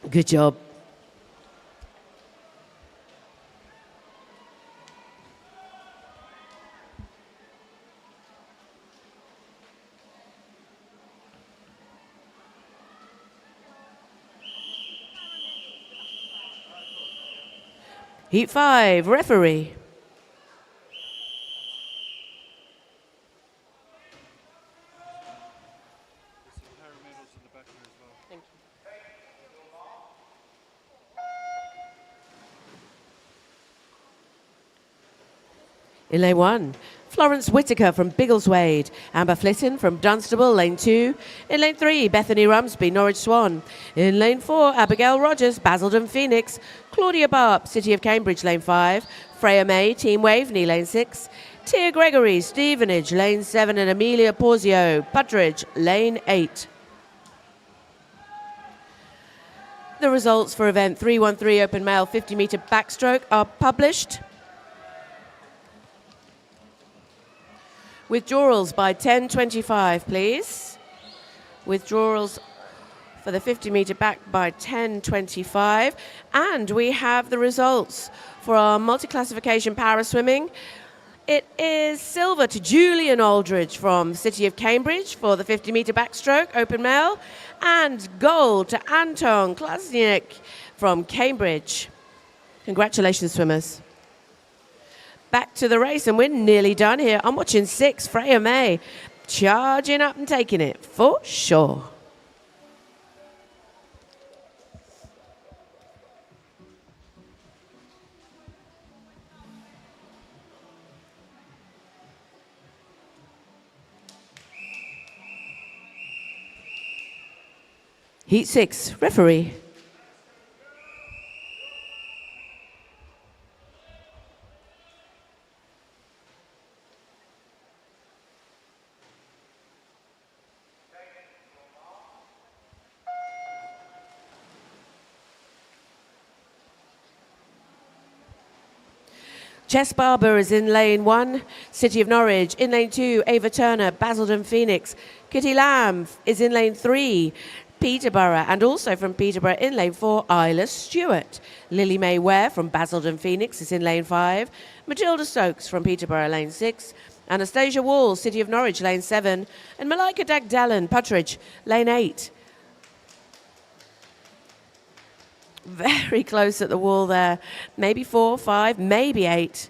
Good job. Heat 5, referee. In lane 1, Florence Whitaker from Biggleswade. Amber Flitton from Dunstable, lane 2. In lane 3, Bethany Rumsby, Norwich Swan. In lane 4, Abigail Rogers, Basildon Phoenix. Claudia Barp, City of Cambridge, lane 5. Freya May, Team Waveney, lane 6. Tia Gregory, Stevenage, lane 7. And Amelia Porzio, Puttridge, lane 8. The results for event 313 Open Male 50-metre backstroke are published. Withdrawals by 10:25, please. Withdrawals for the 50-metre back by 10:25. And we have the results for our multi-classification para-swimming. It is silver to Julian Aldridge from City of Cambridge for the 50-metre backstroke, open male, and gold to Anton Klasniak from Cambridge. Congratulations, swimmers. Back to the race, and we're nearly done here. I'm watching 6, Freya May, charging up and taking it for sure. Heat 6, referee. Jess Barber is in lane 1, City of Norwich. In lane 2, Ava Turner, Basildon Phoenix. Kitty Lamb is in lane 3, Peterborough. And also from Peterborough in lane 4, Isla Stewart. Lily May Ware from Basildon Phoenix is in lane 5. Matilda Stokes from Peterborough, lane 6. Anastasia Wall, City of Norwich, lane 7. And Malika Dagdalen, Puttridge, lane 8. Very close at the wall there. Maybe 4, 5, maybe 8.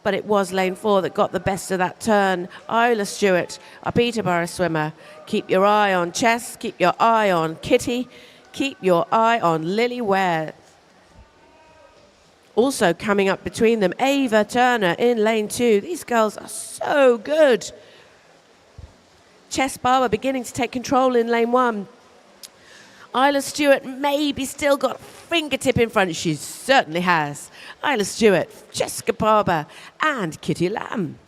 But it was lane 4 that got the best of that turn. Isla Stewart, a Peterborough swimmer. Keep your eye on Chess, keep your eye on Kitty, keep your eye on Lily Ware. Also coming up between them, Ava Turner in lane 2. These girls are so good. Chess Barber beginning to take control in lane 1. Isla Stewart maybe still got a fingertip in front. She certainly has. Isla Stewart, Jessica Barber, and Kitty Lamb.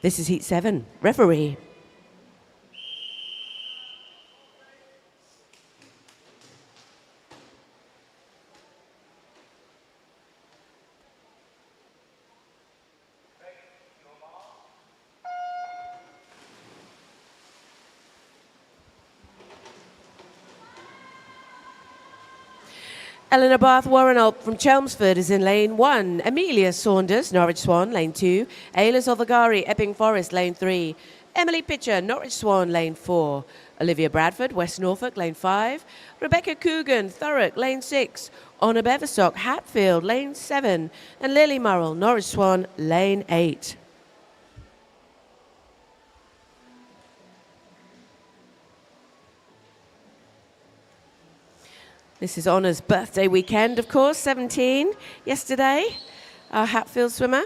This is heat 7. Referee. Eleanor Bath Warrenholt from Chelmsford is in lane 1. Amelia Saunders, Norwich Swan, lane 2. Ayla Zolvagari, Epping Forest, lane 3. Emily Pitcher, Norwich Swan, lane 4. Olivia Bradford, West Norfolk, lane 5. Rebecca Coogan, Thurrock, lane 6. Honor Beverstock, Hatfield, lane 7. And Lily Murrell, Norwich Swan, lane 8. This is Honor's birthday weekend, of course, 17 yesterday, our Hatfield swimmer.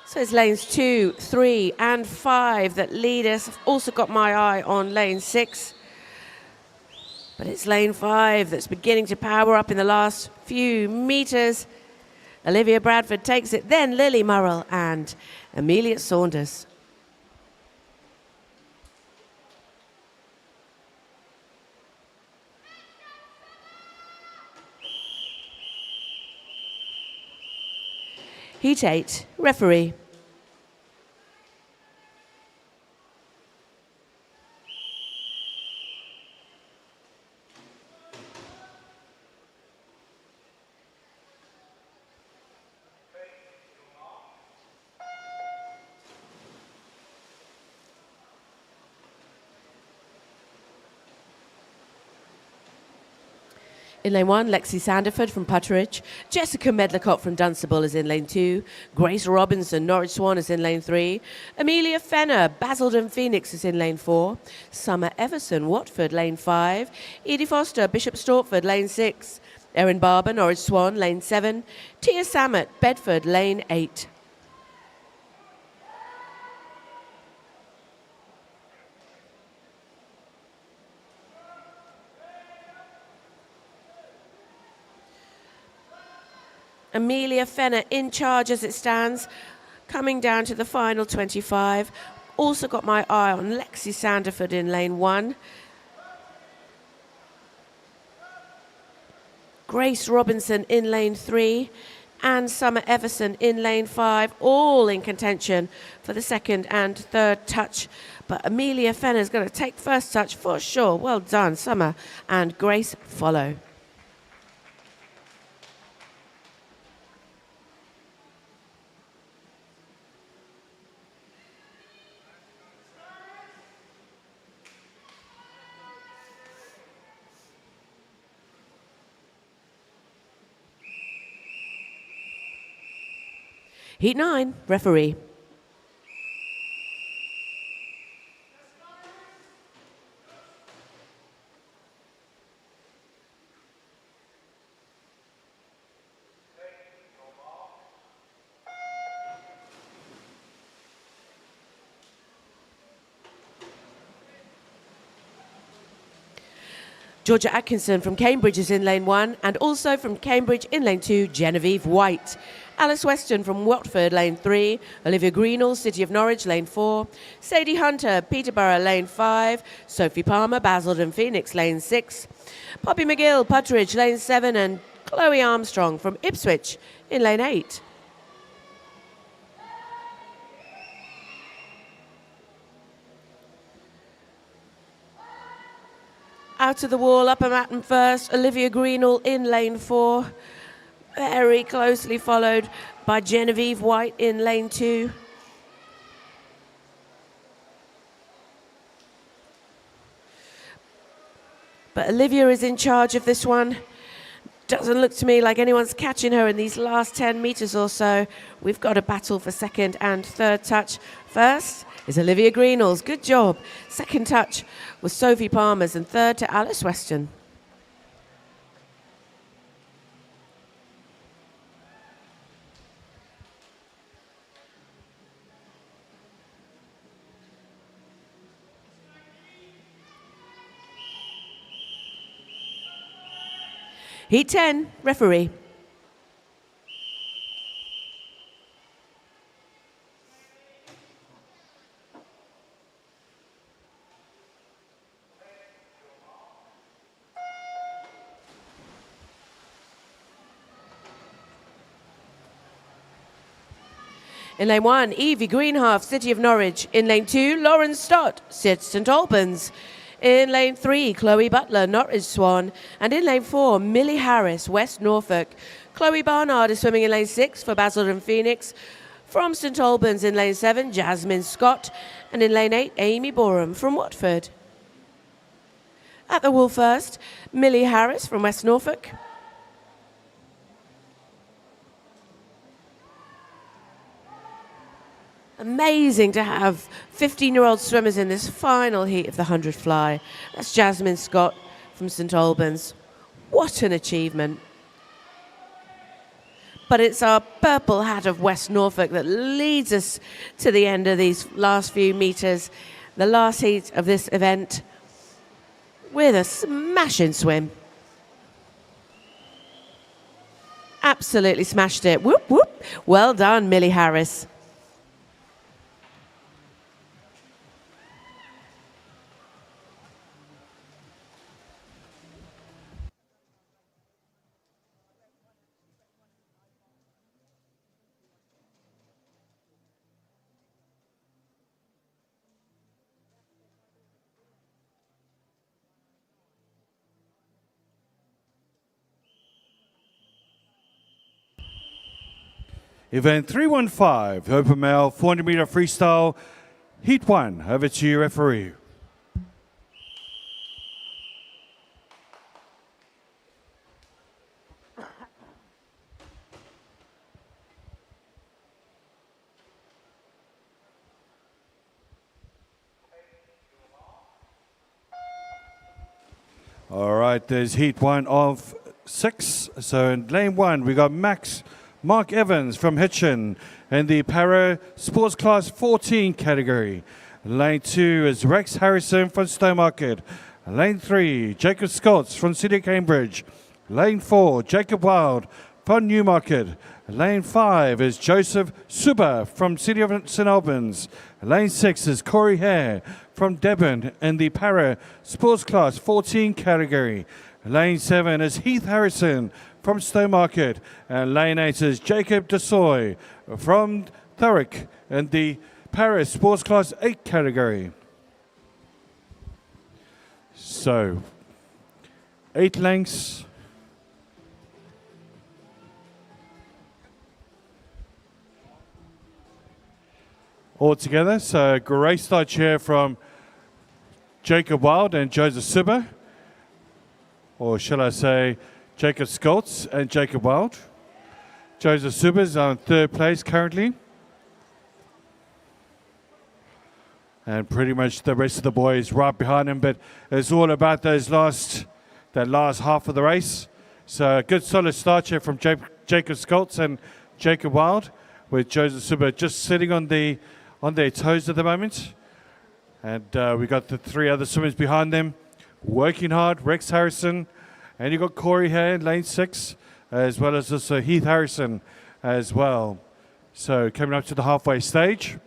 So it's lanes 2, 3 and 5 that lead us. I've also got my eye on lane 6. But it's lane 5 that's beginning to power up in the last few meters. Olivia Bradford takes it, then Lily Murrell and Amelia Saunders. Heat 8, referee. In lane 1, Lexi Sanderford from Puttridge. Jessica Medlicott from Dunstable is in lane 2. Grace Robinson, Norwich Swan, is in lane 3. Amelia Fenner, Basildon Phoenix, is in lane 4. Summer Everson, Watford, lane 5. Edie Foster, Bishop Stortford, lane 6. Erin Barber, Norwich Swan, lane 7. Tia Samet, Bedford, lane 8. Amelia Fenner in charge as it stands, coming down to the final 25. Also got my eye on Lexi Sanderford in lane 1. Grace Robinson in lane 3. And Summer Everson in lane 5, all in contention for the second and third touch. But Amelia Fenner is going to take first touch for sure. Well done, Summer, and Grace follow. Heat 9, referee. Georgia Atkinson from Cambridge is in lane 1, and also from Cambridge in lane 2, Genevieve White. Alice Weston from Watford, lane 3. Olivia Greenall, City of Norwich, lane 4. Sadie Hunter, Peterborough, lane 5. Sophie Palmer, Basildon Phoenix, lane 6. Poppy McGill, Puttridge, lane 7. And Chloe Armstrong from Ipswich in lane 8. Out of the wall, Upper Matten first. Olivia Greenall in lane 4. Very closely followed by Genevieve White in lane 2. But Olivia is in charge of this one. Doesn't look to me like anyone's catching her in these last 10 metres or so. We've got a battle for second and third touch. First is Olivia Greenall's. Good job. Second touch was Sophie Palmer's, and third to Alice Weston. Heat 10, referee. In lane 1, Evie Greenhalgh, City of Norwich. In lane 2, Lauren Stott, St Albans. In lane 3, Chloe Butler, Norwich Swan. And in lane 4, Millie Harris, West Norfolk. Chloe Barnard is swimming in lane 6 for Basildon Phoenix. From St Albans in lane 7, Jasmine Scott. And in lane 8, Amy Boreham from Watford. At the wall first, Millie Harris from West Norfolk. Amazing to have 15-year-old swimmers in this final heat of the 100 fly. That's Jasmine Scott from St Albans. What an achievement. But it's our purple hat of West Norfolk that leads us to the end of these last few metres, the last heat of this event, with a smashing swim. Absolutely smashed it. Whoop, whoop. Well done, Millie Harris. Event 315, open male 400 meter freestyle, heat 1. Over to you, referee. All right, there's heat 1 of 6. So in lane 1, we got Mark Evans from Hitchin in the Para Sports Class 14 category. Lane 2 is Rex Harrison from Stowmarket. Lane 3, Jacob Scotts from City of Cambridge. Lane 4, Jacob Wild from Newmarket. Lane 5 is Joseph Suba from City of St Albans. Lane 6 is Corey Hare from Devon in the Para Sports Class 14 category. Lane 7 is Heath Harrison from Stowmarket, and lane 8 is Jacob Desoy from Thurrock in the Paris Sports Class 8 category. So, 8 lengths. All together, so great start here from Jacob Wild and Joseph Suba, or shall I say Jacob Scotts and Jacob Wild. Joseph Suba is on 3rd place currently. And pretty much the rest of the boys right behind him, but it's all about that last half of the race. So a good solid start here from Jacob Scotts and Jacob Wild, with Joseph Suba just sitting on their toes at the moment. And we got the 3 other swimmers behind them, working hard, Rex Harrison. And you got Corey here in lane 6, as well as also Heath Harrison as well. So coming up to the halfway stage.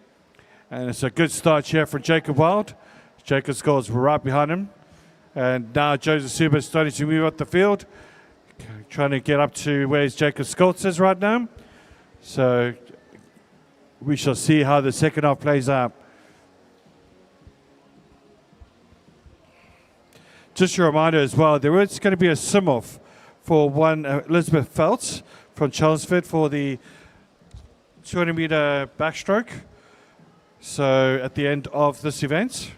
And it's a good start here from Jacob Wild. Jacob scores right behind him. And now Joseph Suba is starting to move up the field, trying to get up to where Jacob Schultz is right now. So we shall see how the second half plays out. Just a reminder as well, there is going to be a sim-off for one Elizabeth Phelps from Chelmsford for the 200-meter backstroke. So at the end of this event,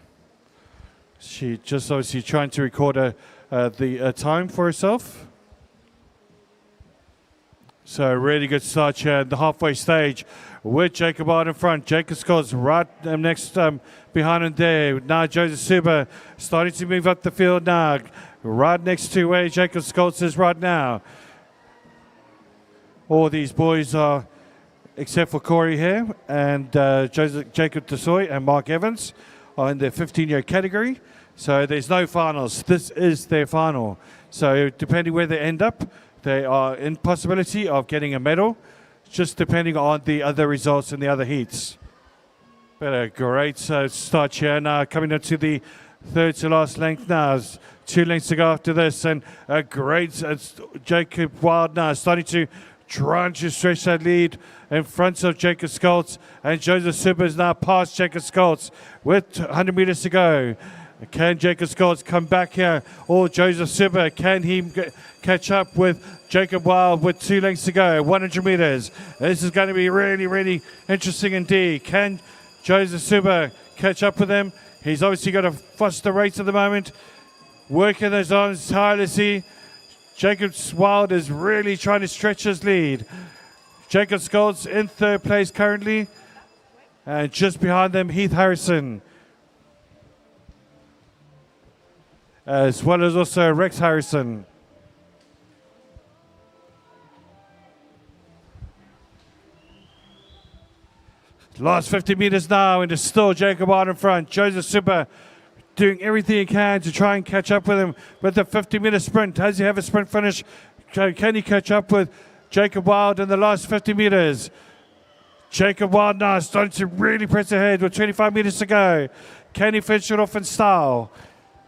she just obviously trying to record the time for herself. So really good start here at the halfway stage with Jacob Wild in front. Jacob scores right next behind him there. Now Joseph Suba starting to move up the field now. Right next to where Jacob Schultz is right now. All these boys are, except for Corey here, and Jacob Desoy and Mark Evans are in the 15-year category. So there's no finals. This is their final. So depending where they end up, they are in possibility of getting a medal, just depending on the other results in the other heats. But a great start here now, coming up to the third to last length now. 2 lengths to go after this, and a great Jacob Wild now starting to try to stretch that lead in front of Jacob Schultz, and Joseph Suba is now past Jacob Schultz with 100 meters to go. Can Jacob Schultz come back here, or Joseph Suba, can he catch up with Jacob Wild with 2 lengths to go, 100 meters? This is going to be really, really interesting indeed. Can Joseph Suba catch up with him? He's obviously got a faster race at the moment, working his arms tirelessly. Jacob Wild is really trying to stretch his lead. Jacob Schultz in third place currently, and just behind them, Heath Harrison, as well as also Rex Harrison. Last 50 meters now, and it's still Jacob Wild in front. Joseph Suba doing everything he can to try and catch up with him with the 50-meter sprint. Does he have a sprint finish? Can he catch up with Jacob Wild in the last 50 meters? Jacob Wild now starting to really press ahead with 25 meters to go. Can he finish it off in style?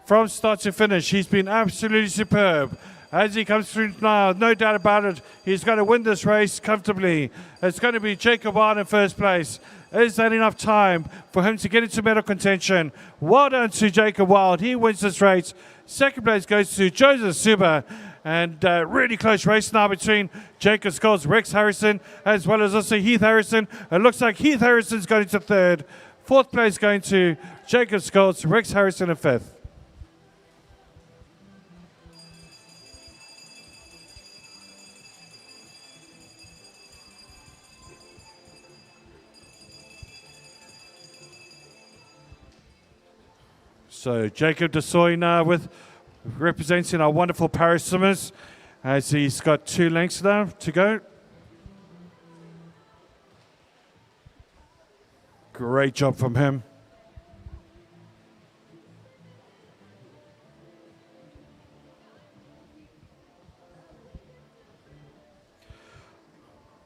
From start to finish, he's been absolutely superb. As he comes through now, no doubt about it, he's going to win this race comfortably. It's going to be Jacob Wild in first place. Is that enough time for him to get into medal contention? Well done to Jacob Wild. He wins this race. Second place goes to Joseph Suba. And really close race now between Jacob Schultz, Rex Harrison, as well as also Heath Harrison. It looks like Heath Harrison's going to third. Fourth place going to Jacob Schultz, Rex Harrison in fifth. So Jacob Desoy now representing our wonderful Paris swimmers, as he's got 2 lengths now to go. Great job from him.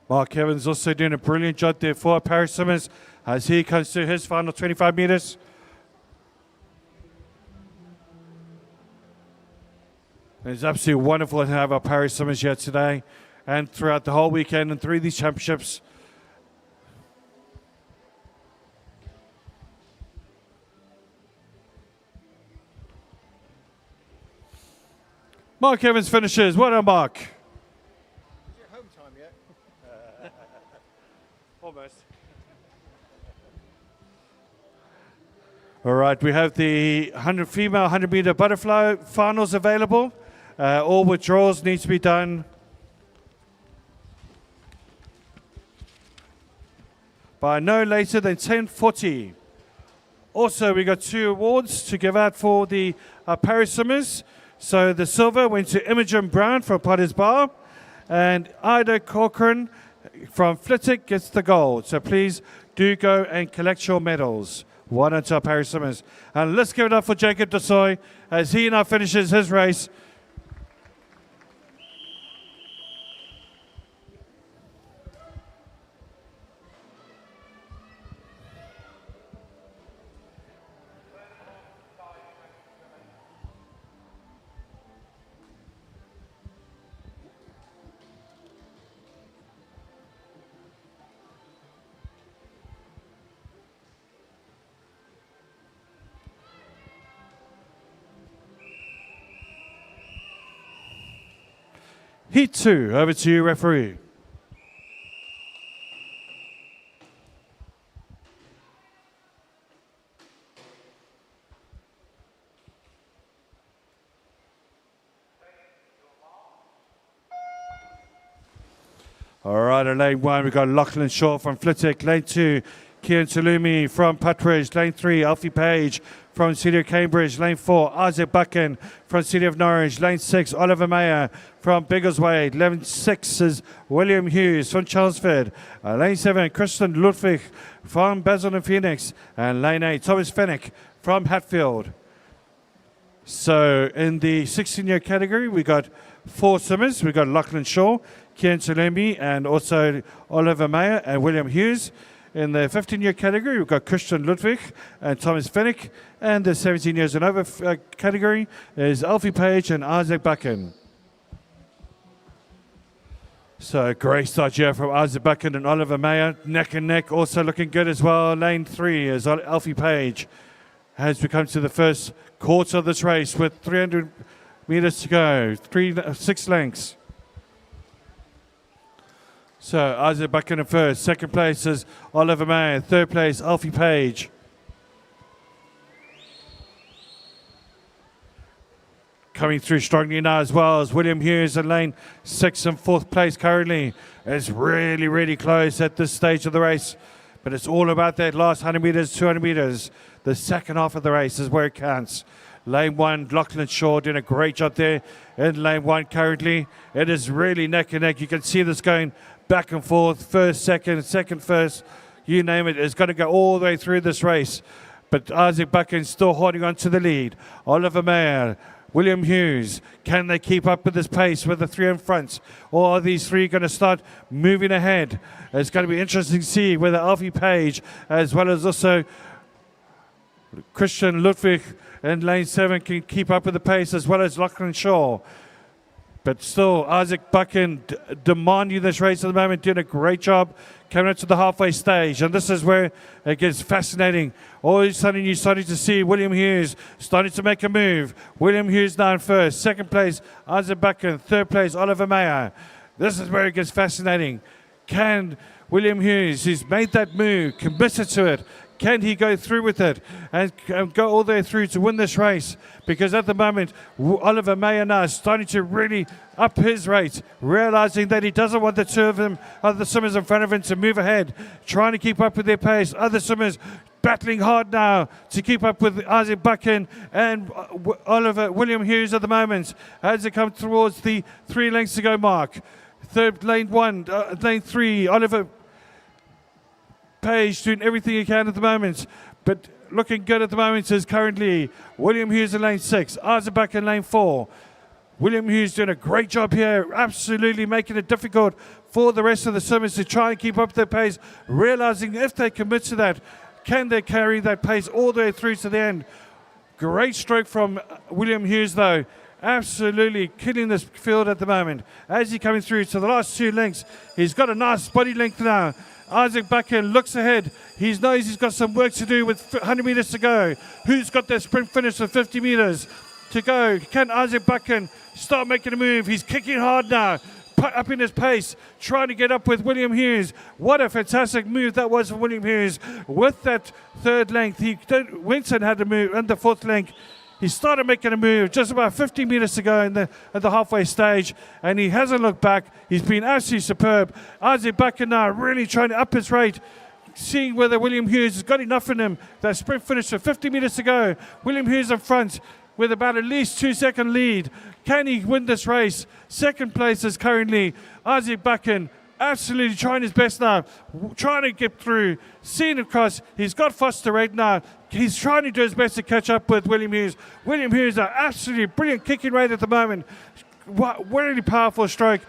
Mark Evans also doing a brilliant job there for our Paris swimmers as he comes to his final 25 meters. It's absolutely wonderful to have our Paris swimmers here today and throughout the whole weekend and through these championships. Mark Evans finishes. Well done, Mark. Is it home time yet? Almost. All right, we have the female 100-meter butterfly finals available. All withdrawals need to be done by no later than 10:40. Also, we got 2 awards to give out for the Paris swimmers. So the silver went to Imogen Brown from Potter's Bar, and Ida Corcoran from Flitwick gets the gold. So please do go and collect your medals. 1 on top, Harry Simmons. And let's give it up for Jacob Desoy as he now finishes his race. Heat 2, over to you, referee. All right, in lane 1, we've got Lachlan Shaw from Flitwick. Lane 2, Kian Tulumi from Putridge. Lane 3, Alfie Page from City of Cambridge. Lane 4, Isaac Buchan from City of Norwich. Lane 6, Oliver Mayer from Biggleswade. Lane 6 is William Hughes from Chelmsford. Lane 7, Christian Ludwig from Basildon Phoenix. And Lane 8, Thomas Fennick from Hatfield. So in the 16-year category, we got 4 swimmers. We got Lachlan Shaw, Kian Tulumi, and also Oliver Mayer and William Hughes. In the 15-year category, we've got Christian Ludwig and Thomas Fennick. And the 17 years and over category is Alfie Page and Isaac Buchan. So great start here from Isaac Buchan and Oliver Mayer. Neck and neck, also looking good as well. Lane 3 is Alfie Page. As we come to the first quarter of this race with 300 meters to go, 6 lengths. So Isaac Buchan in first. Second place is Oliver Mayer. Third place, Alfie Page. Coming through strongly now as well as William Hughes in lane 6 and 4th place currently. It's really, really close at this stage of the race. But it's all about that last 100 meters, 200 meters. The second half of the race is where it counts. Lane 1, Lachlan Shaw doing a great job there in lane 1 currently. It is really neck and neck. You can see this going back and forth, first, second, second, first, you name it. It's going to go all the way through this race. But Isaac Buchan still holding on to the lead. Oliver Mayer, William Hughes, can they keep up with this pace with the 3 in front? Or are these 3 going to start moving ahead? It's going to be interesting to see whether Alfie Page, as well as also Christian Ludwig in lane 7, can keep up with the pace, as well as Lachlan Shaw. But still, Isaac Buchan demanding this race at the moment, doing a great job coming up to the halfway stage. And this is where it gets fascinating. All of a sudden, you're starting to see William Hughes starting to make a move. William Hughes down first. Second place, Isaac Buchan. Third place, Oliver Mayer. This is where it gets fascinating. Can William Hughes, who's made that move, committed to it, can he go through with it and go all the way through to win this race? Because at the moment, Oliver Mayer now is starting to really up his rate, realizing that he doesn't want the 2 of them, other swimmers in front of him, to move ahead, trying to keep up with their pace. Other swimmers battling hard now to keep up with Isaac Buchan and William Hughes at the moment as they come towards the 3 lengths to go mark. Third, lane 1, lane 3, Oliver Page doing everything he can at the moment, but looking good at the moment is currently William Hughes in lane 6, Isaac Buchan in lane 4. William Hughes doing a great job here, absolutely making it difficult for the rest of the swimmers to try and keep up their pace, realizing if they commit to that, can they carry that pace all the way through to the end? Great stroke from William Hughes though, absolutely killing this field at the moment. As he's coming through to the last 2 lengths, he's got a nice body length now. Isaac Buchan looks ahead. He knows he's got some work to do with 100 meters to go. Who's got their sprint finish with 50 meters to go? Can Isaac Buchan start making a move? He's kicking hard now, up in his pace, trying to get up with William Hughes. What a fantastic move that was for William Hughes. With that 3rd length, Winston had to move, and the 4th length, he started making a move just about 50 meters to go at the halfway stage, and he hasn't looked back. He's been absolutely superb. Isaac Buchan now really trying to up his rate, seeing whether William Hughes has got enough in him. That sprint finish with 50 meters to go. William Hughes in front with about at least 2-second lead. Can he win this race? Second place is currently Isaac Buchan. absolutely trying his best now, trying to get through, seeing across. He's got Foster right now. He's trying to do his best to catch up with William Hughes. William Hughes, an absolutely brilliant kicking rate at the moment. Really powerful stroke.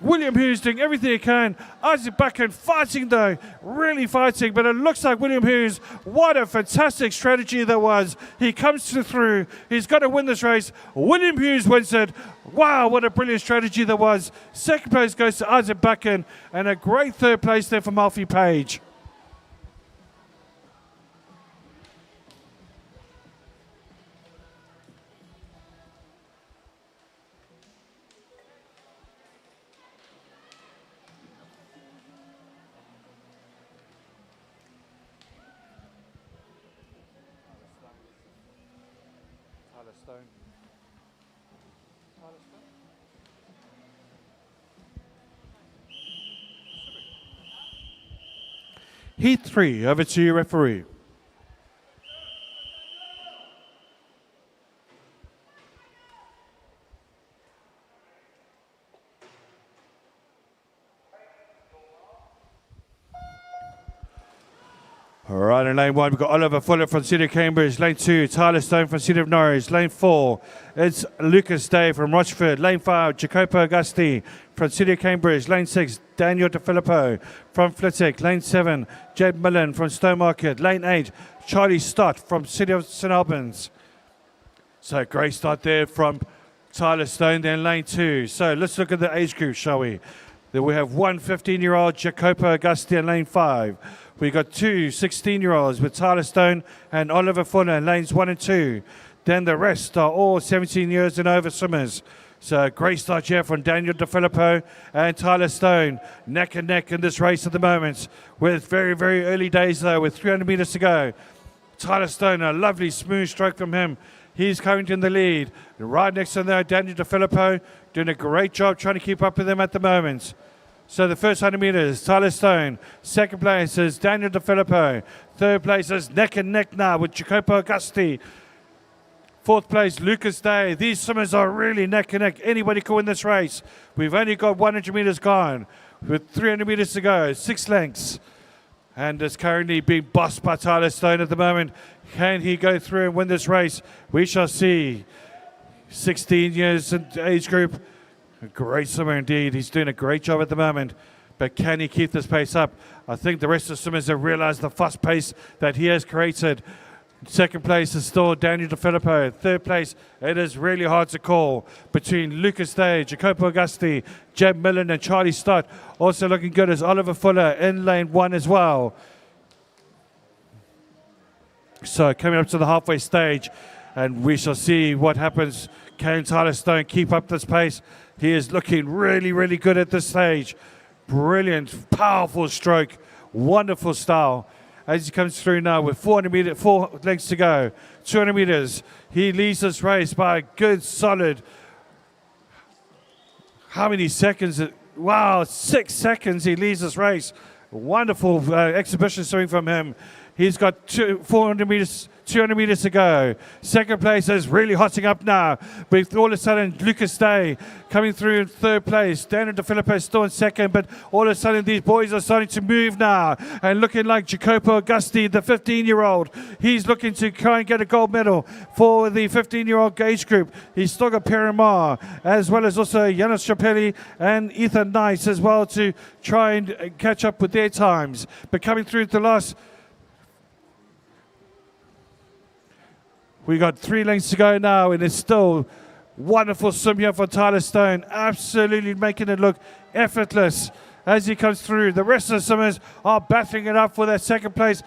William Hughes doing everything he can. Isaac Buchan fighting though, really fighting, but it looks like William Hughes, what a fantastic strategy that was. He comes through, he's got to win this race. William Hughes wins it. Wow, what a brilliant strategy that was. Second place goes to Isaac Buchan, and a great third place there for Malfi Page. Heat 3, over to you, referee. All right, in lane 1, we've got Oliver Fuller from City of Cambridge. Lane 2, Tyler Stone from City of Norwich. Lane 4, it's Lucas Day from Rochford. Lane 5, Jacopo Augusti from City of Cambridge. Lane 6, Daniel DeFilippo from Flitwick. Lane 7, Jed Millen from Stowmarket. Lane 8, Charlie Stott from City of St Albans. So great start there from Tyler Stone there in lane 2. So let's look at the age group, shall we? Then we have one 15-year-old, Jacopo Augusti in lane 5. We got two 16-year-olds with Tyler Stone and Oliver Fuller in lanes 1 and 2. Then the rest are all 17 years and over swimmers. So great start here from Daniel DeFilippo and Tyler Stone, neck and neck in this race at the moment. With very, very early days though, with 300 meters to go. Tyler Stone, a lovely smooth stroke from him. He's currently in the lead. Right next to him there, Daniel DeFilippo, doing a great job trying to keep up with him at the moment. So the first 100 meters, Tyler Stone. Second place is Daniel DeFilippo. Third place is neck and neck now with Jacopo Augusti. Fourth place, Lucas Day. These swimmers are really neck and neck. Anybody can win this race. We've only got 100 meters gone with 300 meters to go, 6 lengths. And it's currently being bossed by Tyler Stone at the moment. Can he go through and win this race? We shall see. 16 years in age group. A great swimmer indeed. He's doing a great job at the moment. But can he keep this pace up? I think the rest of the swimmers have realized the fast pace that he has created. Second place is still Daniel DeFilippo. Third place, it is really hard to call between Lucas Day, Jacopo Augusti, Jeb Millen and Charlie Stott. Also looking good is Oliver Fuller in lane 1 as well. So coming up to the halfway stage, and we shall see what happens. Can Tyler Stone keep up this pace? He is looking really, really good at this stage. Brilliant, powerful stroke, wonderful style. As he comes through now with 4 lengths to go, 200 meters. He leads this race by a good, solid, how many seconds? Wow, 6 seconds he leads this race. Wonderful exhibition swimming from him. He's got 200 meters to go. Second place is really hotting up now. With all of a sudden Lucas Day coming through in third place. Daniel DeFilippo is still in second, but all of a sudden these boys are starting to move now and looking like Jacopo Augusti, the 15-year-old. He's looking to try and get a gold medal for the 15-year-old age group. He's still got Perimar, as well as also Yanis Chappelli and Ethan Nice as well to try and catch up with their times. But coming through the last, we got 3 lengths to go now, and it's still wonderful swim here for Tyler Stone. Absolutely making it look effortless as he comes through. The rest of the swimmers are battling it up for their second place,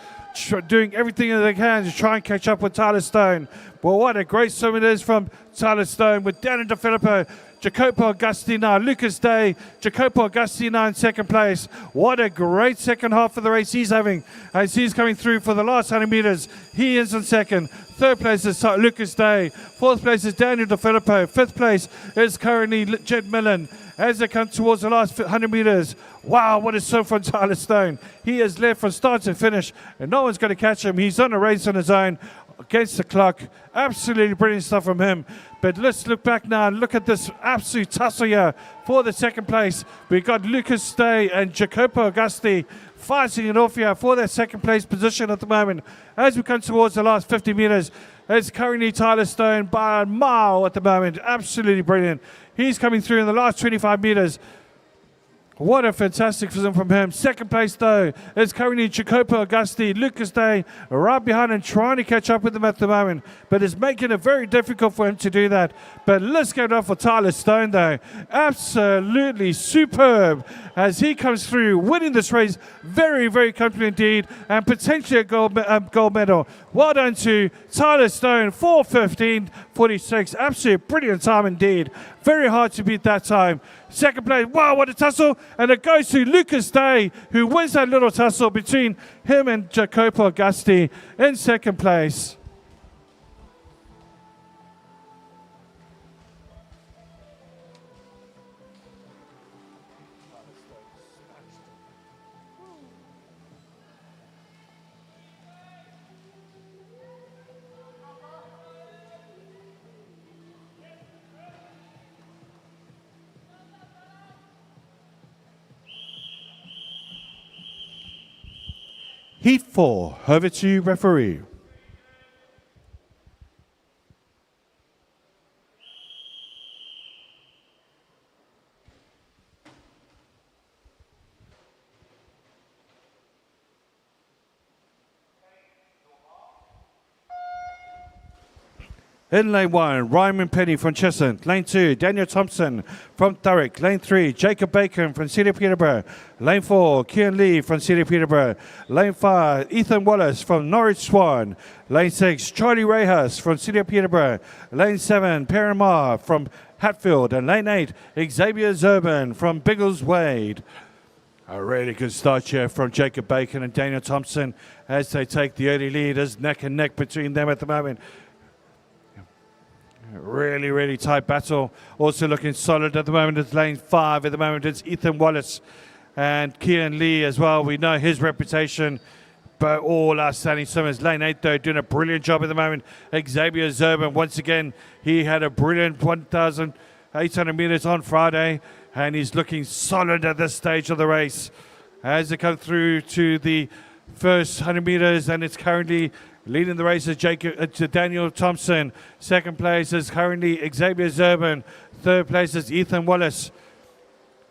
doing everything that they can to try and catch up with Tyler Stone. Well, what a great swim it is from Tyler Stone with Daniel DeFilippo, Jacopo Augusti now, Lucas Day, Jacopo Augusti now in second place. What a great second half of the race he's having as he's coming through for the last 100 meters. He is in second. Third place is Lucas Day. Fourth place is Daniel DeFilippo. Fifth place is currently Jed Millen. As they come towards the last 100 meters, wow, what a swim from Tyler Stone. He is led from start to finish, and no one's going to catch him. He's on a race on his own. against the clock. Absolutely brilliant stuff from him. But let's look back now and look at this absolute tussle here for the second place. We've got Lucas Day and Jacopo Augusti fighting it off here for their second place position at the moment. As we come towards the last 50 meters, it's currently Tyler Stone by a mile at the moment. Absolutely brilliant. He's coming through in the last 25 meters. What a fantastic film from him. Second place, though, is currently Jacopo Augusti. Lucas Day right behind and trying to catch up with him at the moment, but it's making it very difficult for him to do that. But let's get it up for Tyler Stone, though. Absolutely superb as he comes through, winning this race very, very comfortably indeed, and potentially a gold medal. Well done to Tyler Stone, 4:15.46. Absolutely brilliant time indeed. Very hard to beat that time. Second place, wow, what a tussle. And it goes to Lucas Day, who wins that little tussle between him and Jacopo Augusti in second place. Heat 4, over to referee. In lane 1, Ryman Penny from Cheshunt. Lane 2, Daniel Thompson from Thurrock. Lane 3, Jacob Bacon from City of Peterborough. Lane 4, Kieran Lee from City of Peterborough. Lane 5, Ethan Wallace from Norwich Swan. Lane 6, Charlie Rayhurst from City of Peterborough. Lane 7, Paramar from Hatfield. And Lane 8, Xavier Zurban from Biggleswade. A really good start here from Jacob Bacon and Daniel Thompson as they take the early lead. There's neck and neck between them at the moment. Really, really tight battle. Also looking solid at the moment. It's lane 5 at the moment. It's Ethan Wallace and Kieran Lee as well. We know his reputation, but all outstanding swimmers. Lane 8, though, doing a brilliant job at the moment. Xavier Zurban, once again, he had a brilliant 1,800 meters on Friday, and he's looking solid at this stage of the race. As they come through to the first 100 meters, and it's currently leading the race is Daniel Thompson. Second place is currently Xavier Zurban. Third place is Ethan Wallace.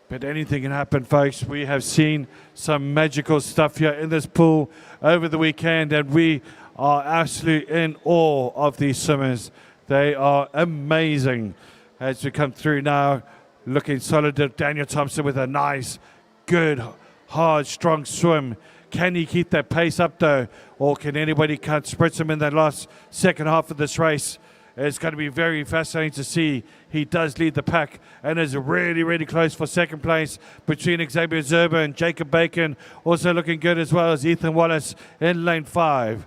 But anything can happen, folks. We have seen some magical stuff here in this pool over the weekend, and we are absolutely in awe of these swimmers. They are amazing. As we come through now, looking solid. Daniel Thompson with a nice, good, hard, strong swim. Can he keep that pace up, though? Or can anybody cut spritz him in that last second half of this race? It's going to be very fascinating to see. He does lead the pack and is really, really close for second place between Xavier Zurban and Jacob Bacon. Also looking good as well as Ethan Wallace in lane 5.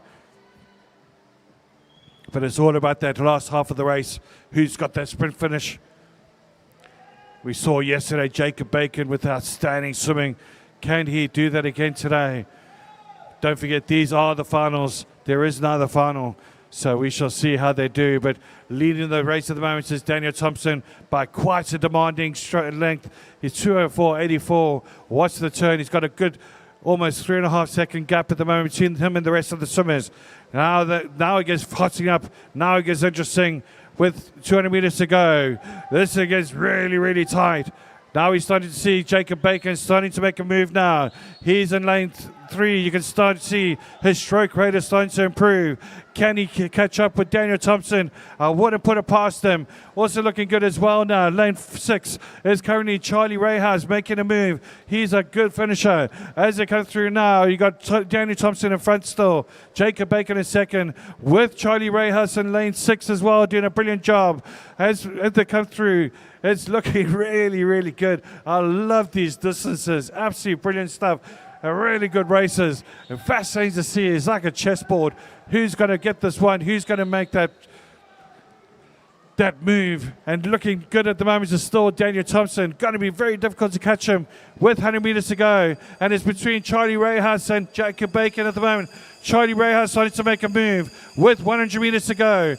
But it's all about that last half of the race. Who's got that sprint finish? We saw yesterday Jacob Bacon with outstanding swimming. Can he do that again today? Don't forget, these are the finals. There is another final, so we shall see how they do. But leading the race at the moment is Daniel Thompson by quite a demanding length. He's 2:04.84. Watch the turn. He's got a good almost 3.5 second gap at the moment between him and the rest of the swimmers. Now it gets hotting up. Now it gets interesting with 200 meters to go. This gets really, really tight. Now he's starting to see Jacob Bacon starting to make a move now. He's in lane 3. You can start to see his stroke rate is starting to improve. Can he catch up with Daniel Thompson? I wouldn't put it past him. Also looking good as well now. Lane 6 is currently Charlie Rayhouse making a move. He's a good finisher. As they come through now, you got Daniel Thompson in front still. Jacob Bacon in second with Charlie Rayhouse in lane 6 as well, doing a brilliant job. As they come through, it's looking really, really good. I love these distances. Absolutely brilliant stuff. Really good races. And fascinating to see. It's like a chessboard. Who's going to get this one? Who's going to make that that move and looking good at the moment is still Daniel Thompson. Going to be very difficult to catch him with 100 meters to go. And it's between Charlie Rayhouse and Jacob Bacon at the moment. Charlie Rayhouse starting to make a move with 100 meters to go.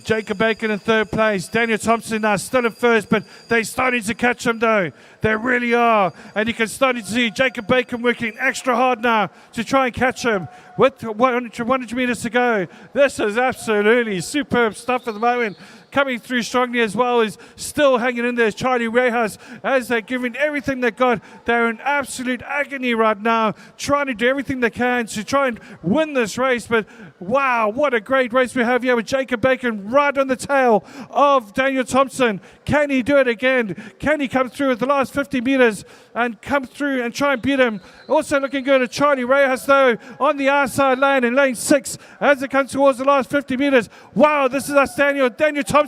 Jacob Bacon in third place. Daniel Thompson now still in first, but they're starting to catch him though. They really are. And you can start to see Jacob Bacon working extra hard now to try and catch him with 100 meters to go. This is absolutely superb stuff at the moment. Coming through strongly as well is still hanging in there is Charlie Rayhouse as they're giving everything they got. They're in absolute agony right now, trying to do everything they can to try and win this race. But wow, what a great race we have here with Jacob Bacon right on the tail of Daniel Thompson. Can he do it again? Can he come through with the last 50 meters and come through and try and beat him? Also looking good at Charlie Rayhouse though on the outside lane in lane 6 as it comes towards the last 50 meters. Wow, this is us Daniel Thompson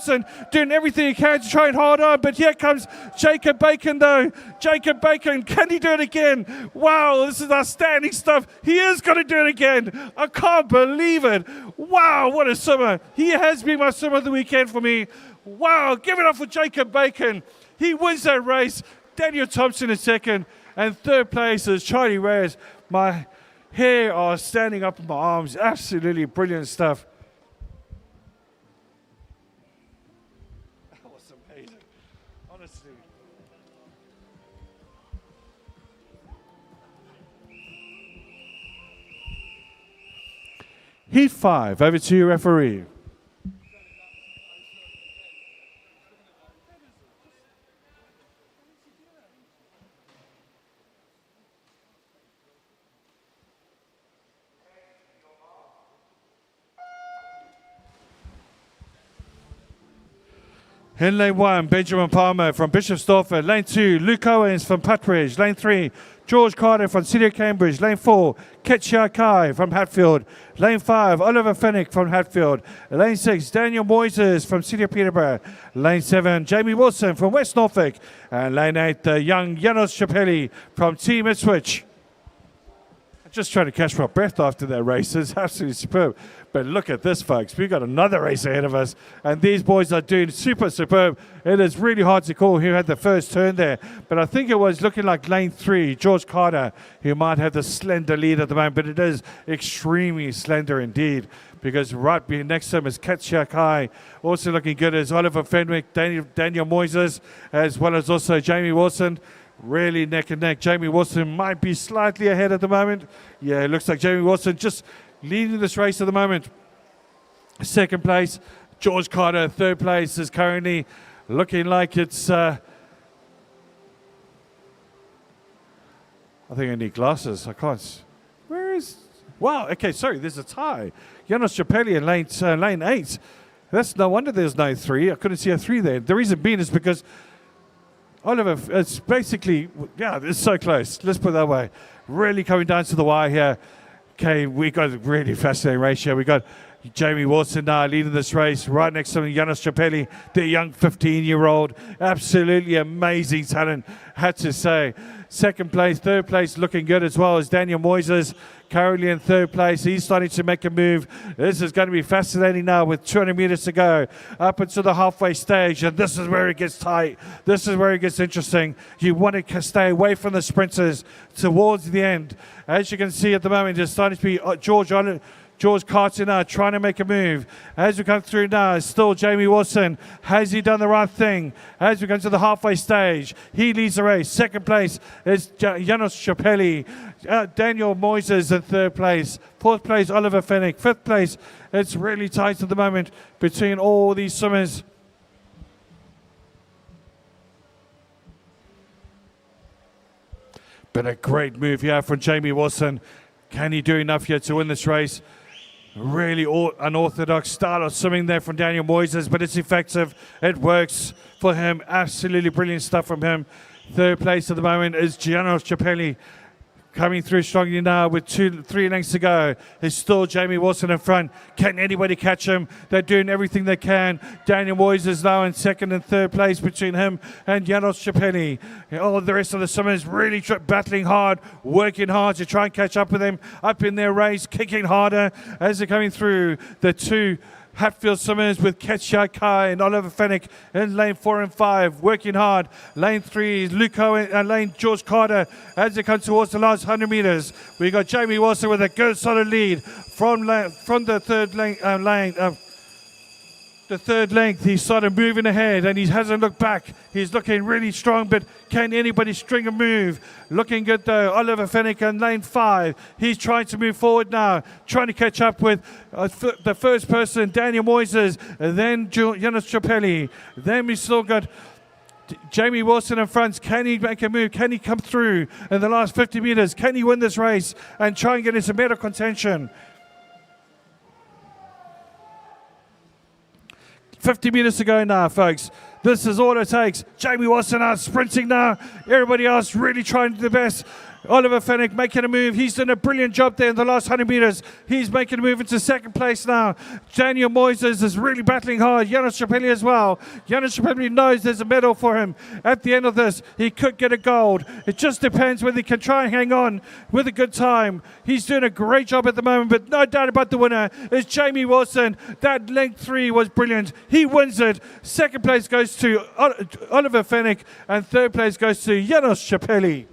doing everything he can to try and hold on, but here comes Jacob Bacon though. Jacob Bacon, can he do it again? Wow, this is outstanding stuff. He is going to do it again. I can't believe it. Wow, what a swimmer. He has been my swimmer of the weekend for me. Wow, give it up for Jacob Bacon. He wins that race. Daniel Thompson in second, and third place is Charlie Reyes. My hair are standing up in my arms. Absolutely brilliant stuff. That was amazing, honestly. Heat 5, over to you, referee. In lane 1, Benjamin Palmer from Bishop Stortford. Lane 2, Luke Owens from Putbridge. Lane 3, George Carter from City of Cambridge. Lane 4, Ketchia Kai from Hatfield. Lane 5, Oliver Fennick from Hatfield. Lane 6, Daniel Moises from City of Peterborough. Lane 7, Jamie Wilson from West Norfolk. And lane 8, the young Janos Chapelli from Team Ipswich. Just trying to catch my breath after that race. It's absolutely superb. But look at this, folks. We've got another race ahead of us, and these boys are doing super superb. It is really hard to call who had the first turn there, but I think it was looking like lane 3, George Carter, who might have the slender lead at the moment, but it is extremely slender indeed, because right next to him is Ketchia Kai, also looking good as Oliver Fenwick, Daniel Moises, as well as also Jamie Wilson. Really neck and neck. Jamie Wilson might be slightly ahead at the moment. Yeah, it looks like Jamie Wilson just leading this race at the moment. Second place, George Carter. Third place is currently looking like it's... I think I need glasses. I can't... Where is... Wow, okay, sorry, there's a tie. Janos Chapelli in lane 8. That's no wonder there's no 3. I couldn't see a 3 there. The reason being is because Oliver, it's basically, yeah, it's so close. Let's put it that way. Really coming down to the wire here. Okay, we got a really fascinating race here. We got Jamie Wilson now leading this race. Right next to him, Janos Chapelli, the young 15-year-old. Absolutely amazing talent, had to say. Second place, third place looking good as well as Daniel Moises. Currently in third place. He's starting to make a move. This is going to be fascinating now with 200 meters to go up into the halfway stage. And this is where it gets tight. This is where it gets interesting. You want to stay away from the sprinters towards the end. As you can see at the moment, there's starting to be George Carter now trying to make a move. As we come through now, it's still Jamie Wilson. Has he done the right thing? As we come to the halfway stage, he leads the race. Second place is Janos Chapelli. Daniel Moises in third place. Fourth place, Oliver Fennick. Fifth place, it's really tight at the moment between all these swimmers. But a great move here from Jamie Wilson. Can he do enough here to win this race? Really unorthodox style of swimming there from Daniel Moises, but it's effective. It works for him. Absolutely brilliant stuff from him. Third place at the moment is Janos Chapelli. Coming through strongly now with 3 lengths to go. There's still Jamie Wilson in front. Can anybody catch him? They're doing everything they can. Daniel Moises now in second and third place between him and Janos Chapelli. All the rest of the swimmers really battling hard, working hard to try and catch up with him. Up in their race, kicking harder as they're coming through the two Hatfield Summers with Ketchia Kai and Oliver Fennick in lane 4 and 5, working hard. Lane 3 is Luco and lane George Carter as they come towards the last 100 meters. We got Jamie Wilson with a good solid lead from the third lane. The third length, he started moving ahead and he hasn't looked back. He's looking really strong, but can anybody string a move? Looking good though. Oliver Fennick in lane 5. He's trying to move forward now, trying to catch up with the first person, Daniel Moises, and then Jonas Chappelli. Then we still got Jamie Wilson in front. Can he make a move? Can he come through in the last 50 meters? Can he win this race and try and get into medal contention? 50 meters to go now, folks. This is all it takes. Jamie Wilson out sprinting now. Everybody else really trying to do the best. Oliver Fennick making a move. He's done a brilliant job there in the last 100 meters. He's making a move into second place now. Daniel Moises is really battling hard. Janos Chappelli as well. Janos Chappelli knows there's a medal for him. At the end of this, he could get a gold. It just depends whether he can try and hang on with a good time. He's doing a great job at the moment, but no doubt about the winner is Jamie Wilson. That length 3 was brilliant. He wins it. Second place goes to Oliver Fennick, and third place goes to Janos Chappelli.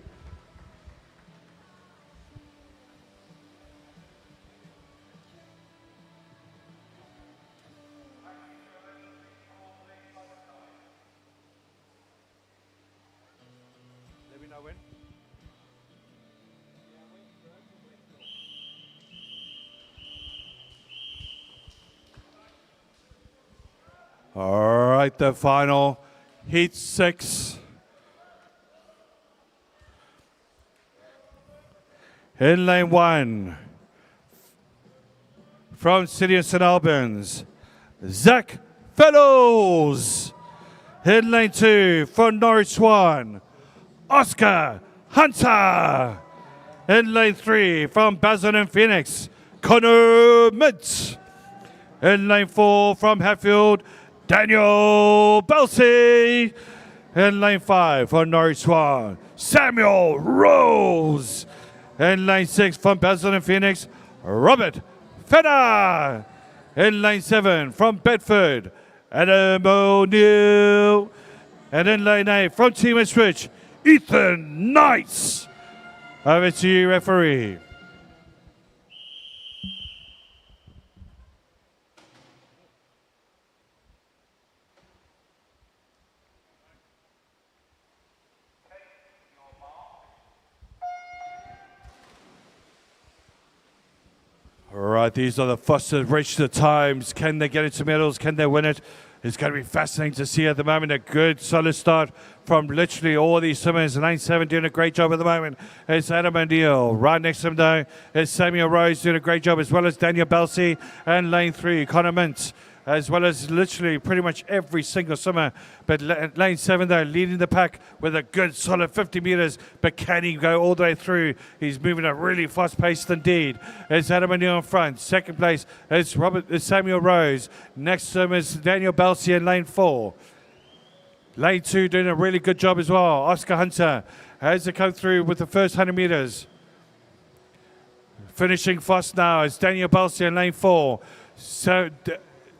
All right, the final heat 6. In lane 1, from City of St. Albans, Zach Fellows. In lane 2, from Norwich Swan, Oscar Hunter. In lane 3, from Basildon Phoenix, Connor Mintz. In lane 4, from Hatfield, Daniel Belsey. In lane 5 for Norwich Swan, Samuel Rose. In lane 6 from Basildon Phoenix, Robert Fenner. In lane 7 from Bedford, Adam O'Neill. And in lane 8 from Team Ipswich, Ethan Knights. Over to you, referee. All right, these are the fastest register times. Can they get into medals? Can they win it? It's going to be fascinating to see at the moment. A good, solid start from literally all these swimmers. Lane 7 doing a great job at the moment. It's Adam O'Neill. Right next to him, though, is Samuel Rose doing a great job, as well as Daniel Belsey. And lane 3, Connor Mintz, as well as literally pretty much every single swimmer. But lane 7, though, leading the pack with a good, solid 50 meters. But can he go all the way through? He's moving at a really fast pace indeed. It's Adam O'Neill in front. Second place, it's Samuel Rose. Next to him is Daniel Belsey in lane 4. Lane 2 doing a really good job as well. Oscar Hunter has to come through with the first 100 meters. Finishing fast now is Daniel Belsey in lane 4. So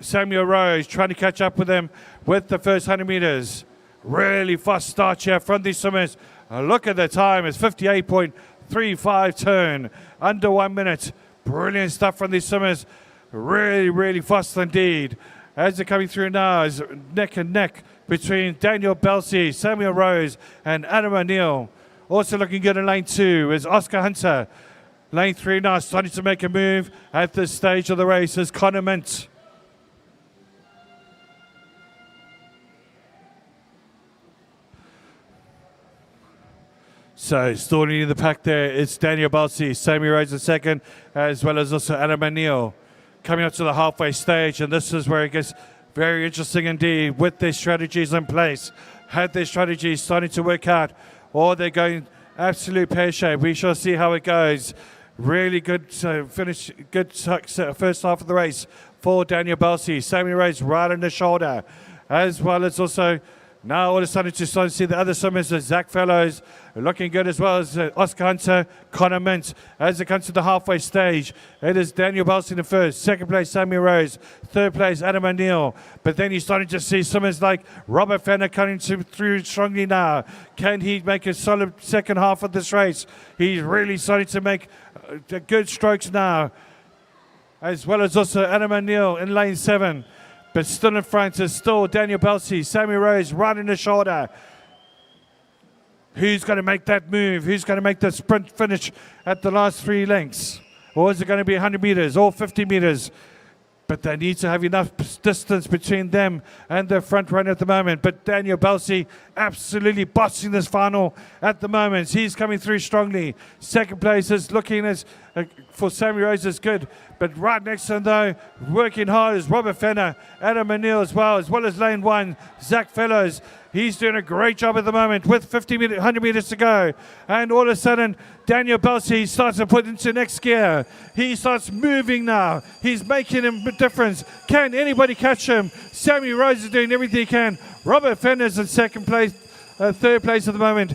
Samuel Rose trying to catch up with them with the first 100 meters. Really fast start here from these swimmers. Look at the time. It's 58.35 turn. Under 1 minute. Brilliant stuff from these swimmers. Really, really fast indeed. As they're coming through now, is neck and neck between Daniel Belsey, Samuel Rose, and Adam O'Neill. Also looking good in lane 2 is Oscar Hunter. Lane 3 now starting to make a move at this stage of the race is Connor Mintz. So still in the pack there, it's Daniel Belsey, Samuel Rose in second, as well as also Adam O'Neill. Coming up to the halfway stage, and this is where it gets very interesting indeed with their strategies in place. Had their strategies starting to work out, or they're going absolute pear-shaped. We shall see how it goes. Really good finish, good first half of the race for Daniel Belsey. Samuel Rose right on the shoulder, as well as also Now all of a sudden you start to see the other swimmers, Zach Fellows, looking good as well as Oscar Hunter, Connor Mintz. As it comes to the halfway stage, it is Daniel Belsey in first, second place Sammy Rose, third place Adam O'Neill. But then you're starting to see swimmers like Robert Fenner coming through strongly now. Can he make a solid second half of this race? He's really starting to make good strokes now, as well as also Adam O'Neill in lane 7. But still in front is still Daniel Belsey, Sammy Rose right in the shoulder. Who's going to make that move? Who's going to make the sprint finish at the last 3 lengths? Or is it going to be 100 meters or 50 meters? But they need to have enough distance between them and their front runner at the moment. But Daniel Belsey absolutely bossing this final at the moment. He's coming through strongly. Second place is looking as for Sammy Rose is good. But right next to him, though, working hard is Robert Fenner, Adam O'Neill as well as lane 1, Zach Fellows. He's doing a great job at the moment with 100 meters to go. And all of a sudden, Daniel Belsey starts to put into next gear. He starts moving now. He's making a difference. Can anybody catch him? Sammy Rose is doing everything he can. Robert Fenner's in second place, third place at the moment.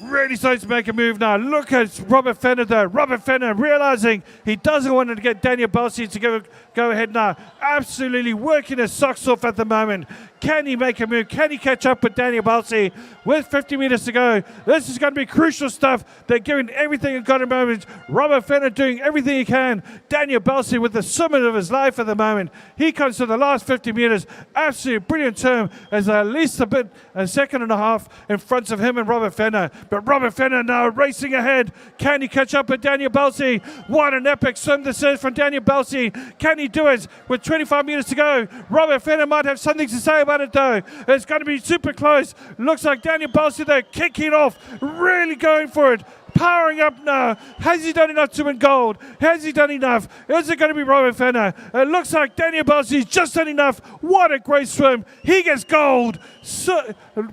Really starting to make a move now. Look at Robert Fenner though. Robert Fenner realizing he doesn't want to get Daniel Belsey to go ahead now. Absolutely working his socks off at the moment. Can he make a move? Can he catch up with Daniel Belsey with 50 meters to go? This is going to be crucial stuff. They're giving everything at the moment. Robert Fenner doing everything he can. Daniel Belsey with the summit of his life at the moment. He comes to the last 50 meters. Absolutely brilliant term as at least a second and a half in front of him and Robert Fenner. But Robert Fenner now racing ahead. Can he catch up with Daniel Belsey? What an epic swim this is from Daniel Belsey. Can he do it with 25 meters to go? Robert Fenner might have something to say about it though. It's going to be super close. Looks like Daniel Belsey there kicking off, really going for it. Powering up now. Has he done enough to win gold? Has he done enough? Is it going to be Robert Fenner? It looks like Daniel Belsey's just done enough. What a great swim. He gets gold.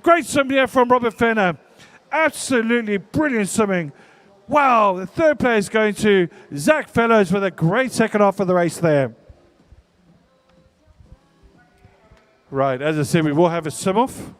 Great swim here from Robert Fenner. Absolutely brilliant swimming. Wow, the third place going to Zach Fellows with a great second half of the race there. Right, as I said, we will have a swim off.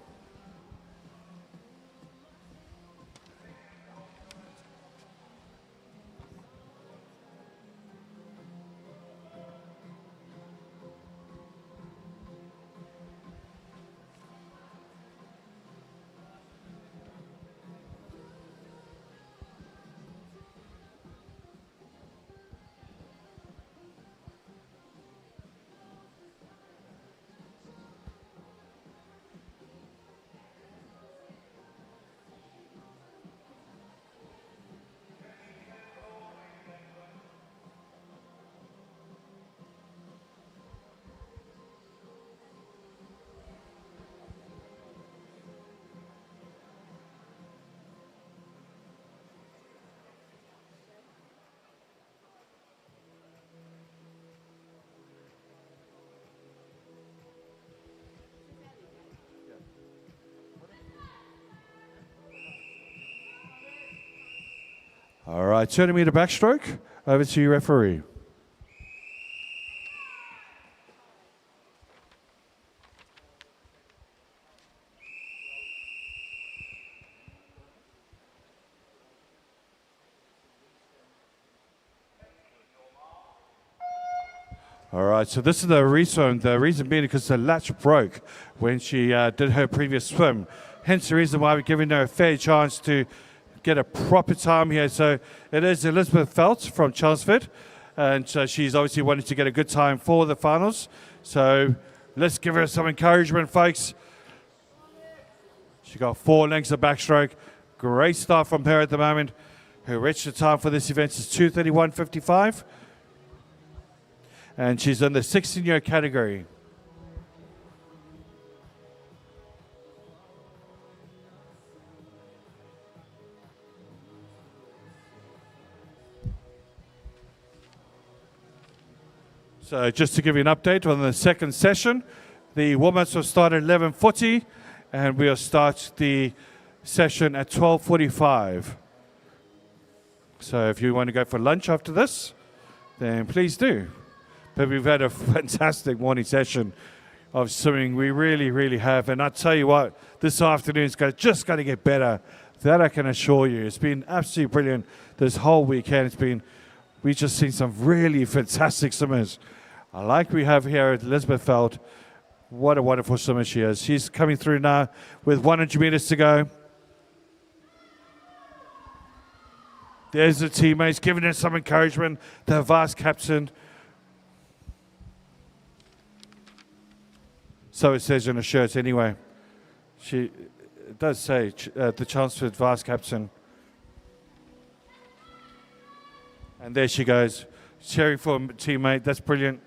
All right, 200 meter backstroke. Over to you, referee. All right, so this is the reason being because the latch broke when she did her previous swim. Hence the reason why we're giving her a fair chance to get a proper time here. So it is Elizabeth Phelps from Chelmsford, and she's obviously wanting to get a good time for the finals. So let's give her some encouragement, folks. She got 4 lengths of backstroke. Great start from her at the moment. Her registered time for this event is 2:31.55. And she's in the 16-year category. So just to give you an update on the second session, the warm-ups will start at 11:40, and we'll start the session at 12:45. So if you want to go for lunch after this, then please do. But we've had a fantastic morning session. of swimming. We really, really have. And I tell you what, this afternoon is just going to get better. That I can assure you. It's been absolutely brilliant this whole weekend. We've just seen some really fantastic swimmers. Like we have here at Elizabeth Feld. What a wonderful swimmer she is. She's coming through now with 100 meters to go. There's the teammates giving her some encouragement. The vice captain. So it says on her shirt anyway. It does say the Chancellor vice captain. And there she goes, cheering for a teammate. That's brilliant.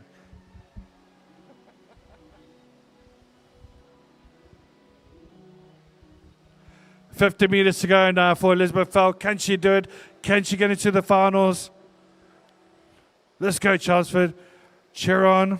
$50 meters to go now for Elizabeth Feld. Can she do it? Can she get into the finals? Let's go, Chelmsford. Cheer on.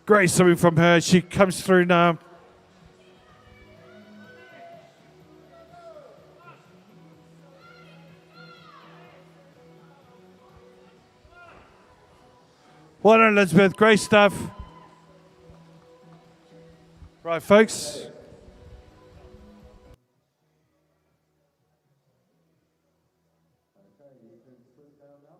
Great swimming from her. She comes through now. Well done, Elizabeth. Great stuff. Right, folks. Okay, you can swoop down now.